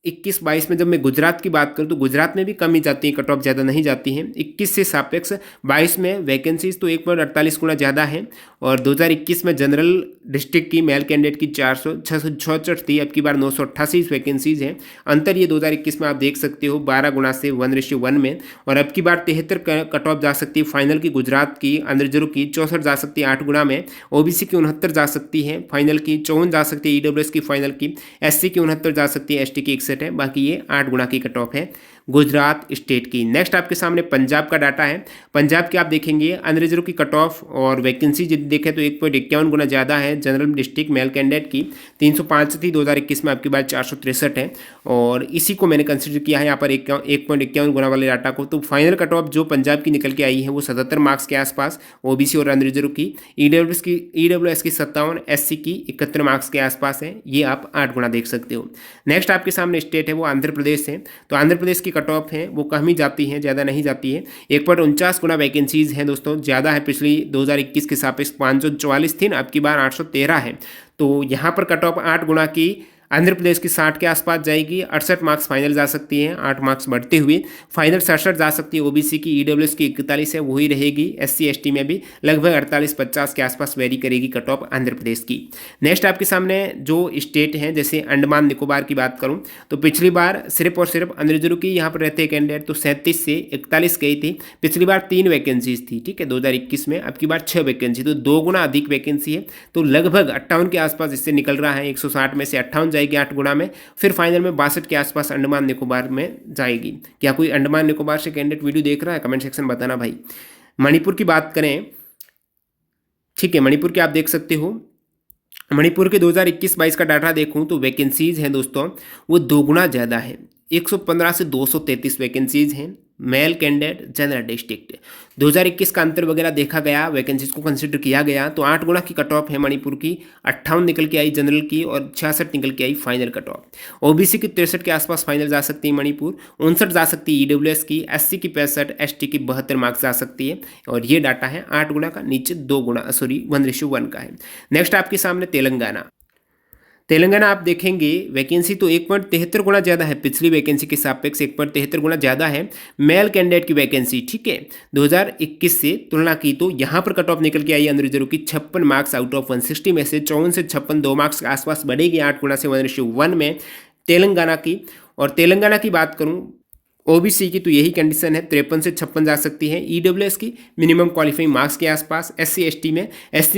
21-22 में जब मैं गुजरात की बात करूँ तो गुजरात में भी कम ही जाती है, कट ऑफ ज़्यादा नहीं जाती है। 21 से सापेक्ष 22 में वैकेंसीज तो 1.48 गुना ज़्यादा है। और 2021 में जनरल डिस्ट्रिक्ट की मेल कैंडिडेट की 466 थी, अब की बार 988 वैकेंसीज हैं। अंतर ये 2021 में आप देख सकते हो 12 गुना से 1:1 में। और अब की बार 73 कट ऑफ जा सकती है फाइनल की गुजरात की, अंडर रिजर्व की 64 जा सकती है 8 गुना में, ओबीसी की 69 जा सकती है फाइनल की, 54 जा सकती है ईडब्ल्यूएस की फाइनल की, एससी की 69 जा सकती है, एसटी की 61 है। बाकी ये 8 गुना की कट ऑफ है गुजरात स्टेट की। नेक्स्ट आपके सामने पंजाब का डाटा है। पंजाब के आप देखेंगे अनरिजर्व की कट ऑफ और वैकेंसी यदि देखें तो 1.51 गुना ज़्यादा है। जनरल डिस्ट्रिक्ट मेल कैंडिडेट की 305 थी 2021 में, आपकी बार 463 है। और इसी को मैंने कंसिडर किया है यहाँ पर 1.51 गुना वाले डाटा को। तो फाइनल कट ऑफ जो पंजाब की निकल के आई है वो 77 मार्क्स के आसपास ओबीसी और अनरिजर्व की, ईडब्ल्यूएस की 57, एससी की 71 मार्क्स के आसपास है। ये आप 8 गुना देख सकते हो। नेक्स्ट आपके सामने स्टेट है वो आंध्र प्रदेश है। तो आंध्र प्रदेश की कट ऑफ है वो कम ही जाती है, ज़्यादा नहीं जाती है। 1.49 गुना वैकेंसीज हैं दोस्तों, ज़्यादा है पिछली 2021 के सापेक्ष 544 थी ना, अब की बार 813 है। तो यहाँ पर कट ऑफ 8 गुना की आंध्र प्रदेश की 60 के आसपास जाएगी। 68 मार्क्स फाइनल जा सकती है, 8 मार्क्स बढ़ते हुए फाइनल 67 जा सकती है। ओबीसी की, ईडब्ल्यूएस की 41 है वही रहेगी। एससी एसटी में भी लगभग 48-50 के आसपास वेरी करेगी कट ऑफ आंध्र प्रदेश की। नेक्स्ट आपके सामने जो स्टेट हैं, जैसे अंडमान निकोबार की बात करूं तो पिछली बार सिर्फ और सिर्फ अनरिजर्व की यहाँ पर रहते कैंडिडेट तो 37 से 41 गई थी। पिछली बार 3 वैकेंसीज थी, ठीक है, 2021 में। अब की बार 6 वैकेंसी, तो 2 गुना अधिक वैकेंसी है। तो लगभग 58 के आसपास इससे निकल रहा है। 160 में से 58 जाएगी 8 गुना में, फिर फाइनल में 62 के आसपास अंडमान निकोबार में जाएगी। क्या कोई अंडमान निकोबार से कैंडिडेट वीडियो देख रहा है? कमेंट सेक्शन बताना भाई। मणिपुर की बात करें, ठीक है, मणिपुर के आप देख सकते हो। मणिपुर के 2021-22 का डाटा देखूं तो वैकेंसीज हैं दोस्तों वो 2 गुना ज़्यादा है। 115 से 233 वैकेंसीज हैं मेल कैंडिडेट जनरल डिस्ट्रिक्ट। 2021 का अंतर वगैरह देखा गया, वैकेंसीज को कंसिडर किया गया तो 8 गुना की कट ऑफ है मणिपुर की। 58 निकल के आई जनरल की और 66 निकल के I final cut off. OBC की 63 के आसपास फाइनल जा सकती है मणिपुर, 59 जा सकती है ईडब्ल्यूएस की, एससी की 65, एसटी की 72 मार्क्स जा सकती है। और ये डाटा है 8 गुना का, नीचे 2 गुना 1:1 का है। नेक्स्ट आपके सामने तेलंगाना। तेलंगाना आप देखेंगे वैकेंसी तो 1.73 गुना ज़्यादा है, पिछली वैकेंसी के सापेक्ष 1.73 गुना ज़्यादा है मेल कैंडिडेट की वैकेंसी, ठीक है। 2021 से तुलना की तो यहाँ पर कट ऑफ निकल के आई अनरिजर्व की 56 मार्क्स आउट ऑफ 160 में से 54 से 56 2 मार्क्स के आसपास बढ़ेगी 8 गुना से 1:1 में तेलंगाना की। और तेलंगाना की बात करूँ ओबीसी की तो यही कंडीशन है, 53 से 56 जा सकती है। ईडब्ल्यूएस की मिनिमम क्वालिफाइंग मार्क्स के आसपास। एससी एसटी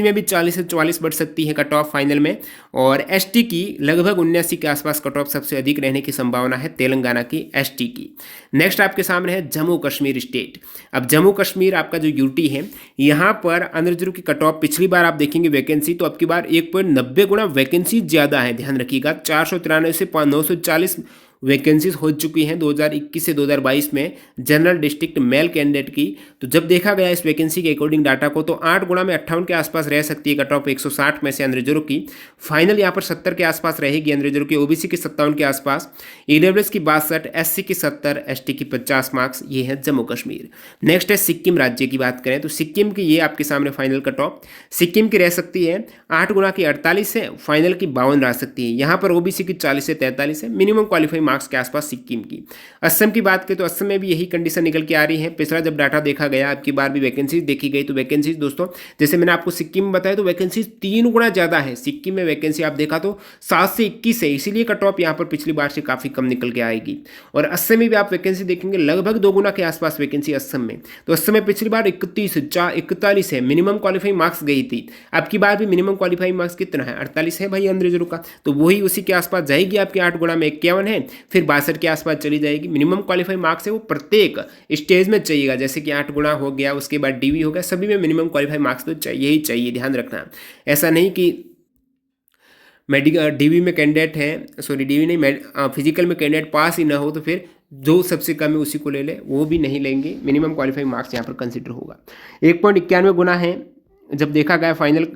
में भी 40 से 44 बढ़ सकती है कट ऑफ फाइनल में। और एसटी की लगभग 79 के आसपास कट ऑफ सबसे अधिक रहने की संभावना है तेलंगाना की एसटी की। नेक्स्ट आपके सामने है जम्मू कश्मीर स्टेट। अब जम्मू कश्मीर आपका जो यूटी है, यहाँ पर अनरिजर्व की कट ऑफ पिछली बार आप देखेंगे वैकेंसी तो अब की बार 1.90 गुना वैकेंसी ज़्यादा है, ध्यान रखिएगा। 493 से 940 वैकेंसीज हो चुकी हैं 2021 से 2022 में जनरल डिस्ट्रिक्ट मेल कैंडिडेट की। तो जब देखा गया इस वैकेंसी के अकॉर्डिंग डाटा को तो 8 गुना में 58 के आसपास रह सकती है कट ऑफ 160 में से अनरिजर्व की। फाइनल यहाँ पर 70 के आसपास रहेगी अनरिजर्व की, ओबीसी की 57 के आसपास, ईडब्ल्यूएस की 62, एससी की 70, एसटी की 50 मार्क्स। ये है जम्मू कश्मीर। नेक्स्ट है सिक्किम राज्य की बात करें तो सिक्किम की ये आपके सामने फाइनल कट ऑफ सिक्किम की रह सकती है 8 गुना की 48 है, फाइनल की 52 रह सकती है। यहाँ पर ओबीसी की 40 से 43 है, मिनिमम क्वालिफाइंग मार्क्स के आसपास सिक्किम की। असम की बात करें तो असम में भी यही कंडीशन निकल के आ रही है। पिछला जब डाटा देखा गया, अब की बार भी वैकेंसीज देखी गई तो वैकेंसीज दोस्तों जैसे मैंने आपको सिक्किम में बताया तो वैकेंसीज 3 गुना ज़्यादा है। सिक्किम में वैकेंसी आप देखा तो 7 से 21 है, इसीलिए कट ऑफ यहाँ पर पिछली बार से काफ़ी कम निकल के आएगी। और असम में भी आप वैकेंसी देखेंगे लगभग 2 गुना के आसपास वैकेंसी असम में। तो असम में पिछली बार 41 है, मिनिमम क्वालिफाइंग मार्क्स गई थी। अब की बार भी मिनिमम क्वालिफाइंग मार्क्स कितना है? 48 है भाई अनरिजर्व का, तो वही उसी के आसपास जाएगी आपके 8 गुना में 51 है, फिर 62 के आसपास चली जाएगी। मिनिमम क्वालिफाइंग मार्क्स है वो प्रत्येक स्टेज में चाहिएगा, जैसे कि 8 गुना हो गया, उसके बाद डीवी हो गया, सभी में मिनिमम क्वालिफाइंग मार्क्स तो चाहिए ही चाहिए, ध्यान रखना। ऐसा नहीं कि मेडिकल डीवी में कैंडिडेट है, सॉरी डीवी नहीं, फिजिकल में कैंडिडेट पास ही ना हो तो फिर जो सबसे कम है उसी को ले ले, वो भी नहीं लेंगे। मिनिमम क्वालिफाइंग मार्क्स यहाँ पर कंसिडर होगा। 1.91 गुना है जब देखा गया फाइनल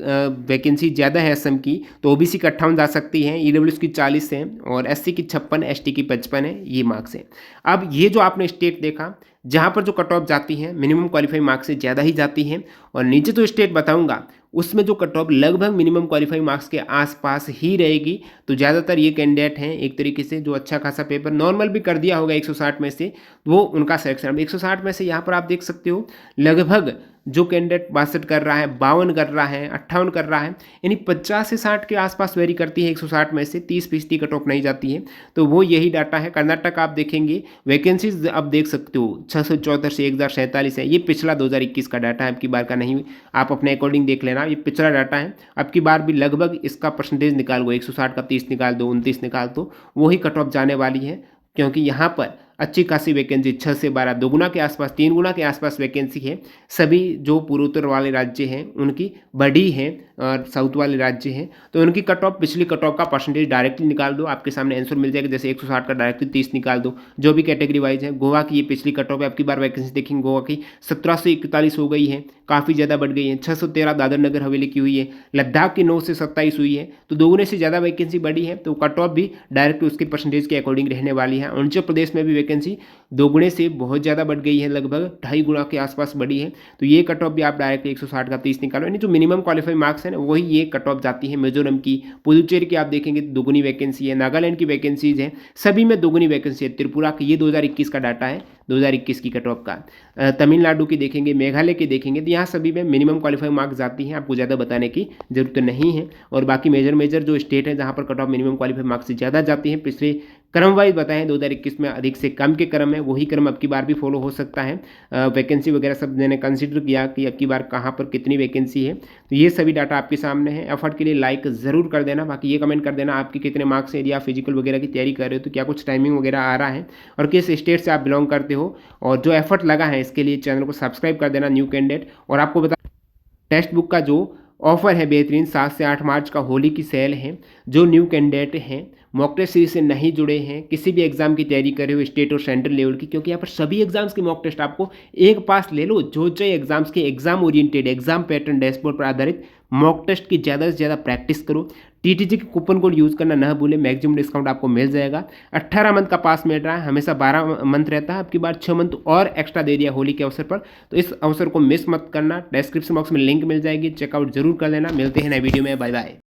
वैकेंसी ज़्यादा है असम की, तो ओबीसी की 58 जा सकती हैं, ईडब्ल्यूएस की 40 है और एससी की 56, एसटी की 55 है, ये मार्क्स है। अब ये जो आपने स्टेट देखा जहाँ पर जो कट ऑफ जाती हैं मिनिमम क्वालिफाइंग मार्क्स से ज़्यादा ही जाती हैं, और नीचे जो स्टेट बताऊंगा उसमें जो कट ऑफ लगभग मिनिमम क्वालिफाइंग मार्क्स के आसपास ही रहेगी। तो ज़्यादातर ये कैंडिडेट हैं एक तरीके से जो अच्छा खासा पेपर नॉर्मल भी कर दिया होगा 160 में से, वो उनका सिलेक्शन। अब 160 में से यहाँ पर आप देख सकते हो लगभग जो कैंडिडेट 62 कर रहा है, 52 कर रहा है, 58 कर रहा है, यानी 50 से 60 के आसपास वेरी करती है 160 में से, 30% कट ऑफ नहीं जाती है। तो वो यही डाटा है। कर्नाटक आप देखेंगे वैकेंसीज आप देख सकते हो 674 से 1047 है, ये पिछला 2021 का डाटा है, अब की बार का नहीं, आप अपने अकॉर्डिंग देख लेना, ये पिछला डाटा है। अब की बार भी लगभग इसका परसेंटेज निकाल दो, 160 का 30 निकाल दो, 29 निकाल दो, वही कट ऑफ जाने वाली है। क्योंकि यहाँ पर अच्छी खासी वैकेंसी 6 से 12 दोगुना के आसपास, 3 गुना के आसपास वैकेंसी है। सभी जो पूर्वोत्तर वाले राज्य हैं उनकी बढ़ी है और साउथ वाले राज्य हैं, तो उनकी कट ऑफ पिछली कट ऑफ का परसेंटेज डायरेक्टली निकाल दो, आपके सामने आंसर मिल जाएगा। जैसे 160 का डायरेक्टली 30 निकाल दो, जो भी कैटेगरी वाइज है। गोवा की ये पिछली कट ऑफ है, आपकी बार वैकेंसी देखेंगे गोवा की 1741 हो गई है, काफ़ी ज़्यादा बढ़ गई है। 613 दादर नगर हवेली की हुई है, लद्दाख की 9 से 27 हुई है, तो दोगुने से ज़्यादा वैकेंसी बढ़ी है। तो कट ऑफ भी डायरेक्ट उसके परसेंटेज के अकॉर्डिंग रहने वाली है। अरुणाचल प्रदेश में भी वैकेंसी दोगुने से बहुत ज़्यादा बढ़ गई है, लगभग 2.5 गुना के आसपास बढ़ी है। तो ये कट ऑफ भी आप डायरेक्ट 160 का 30 निकालो, यानी जो मिनिमम क्वालिफाइड मार्क्स है ना वही ये कट ऑफ जाती है। मिजोरम की, पुदुचेरी की आप देखेंगे दोगुनी वैकेंसी है, नागालैंड की वैकेंसीज है, सभी में दोगुनी वैकेंसी है। त्रिपुरा की ये 2021 का डाटा है, 2021 की कट ऑफ का। तमिलनाडु की देखेंगे, मेघालय की देखेंगे, तो यहाँ सभी में मिनिमम क्वालिफाइड मार्क्स जाती हैं, आपको ज़्यादा बताने की जरूरत नहीं है। और बाकी मेजर जो स्टेट है जहाँ पर cut off minimum qualified marks से ज़्यादा जाती हैं, पिछले क्रम वाइज बताएं 2021 में अधिक से कम के क्रम है, वही क्रम अब की बार भी फॉलो हो सकता है। वैकेंसी वगैरह सब मैंने कंसिडर किया कि अब की बार कहाँ पर कितनी वैकेंसी है, तो ये सभी डाटा आपके सामने है। एफर्ट के लिए लाइक ज़रूर कर देना, बाकी ये कमेंट कर देना आपके कितने मार्क्स है, यदि आप फिजिकल वगैरह की तैयारी कर रहे हो तो क्या कुछ टाइमिंग वगैरह आ रहा है, और किस स्टेट से आप बिलोंग करते हो, और जो एफर्ट लगा है इसके लिए चैनल को सब्सक्राइब कर देना न्यू कैंडिडेट। और आपको बता टेक्स्ट बुक का जो ऑफर है बेहतरीन, 7 से 8 मार्च का होली की सेल है। जो न्यू कैंडिडेट हैं, मॉक टेस्ट सीरीज से नहीं जुड़े हैं, किसी भी एग्जाम की तैयारी कर रहे हो स्टेट और सेंट्रल लेवल की, क्योंकि यहाँ पर सभी एग्जाम्स की मॉक टेस्ट आपको एक पास ले लो, जो जो एग्जाम्स के exam oriented, exam pattern dashboard पर आधारित मॉक टेस्ट की ज़्यादा से ज़्यादा प्रैक्टिस करो। टीटीजी के कूपन कोड यूज़ करना ना भूलें, मैक्सिमम डिस्काउंट आपको मिल जाएगा। 18 मंथ का पास मिल रहा है, हमेशा 12 मंथ रहता है, अब की बार 6 मंथ और एक्स्ट्रा दे दिया होली के अवसर पर, तो इस अवसर को मिस मत करना। डिस्क्रिप्शन बॉक्स में लिंक मिल जाएगी, चेकआउट जरूर कर लेना। मिलते हैं नए वीडियो में, बाय बाय।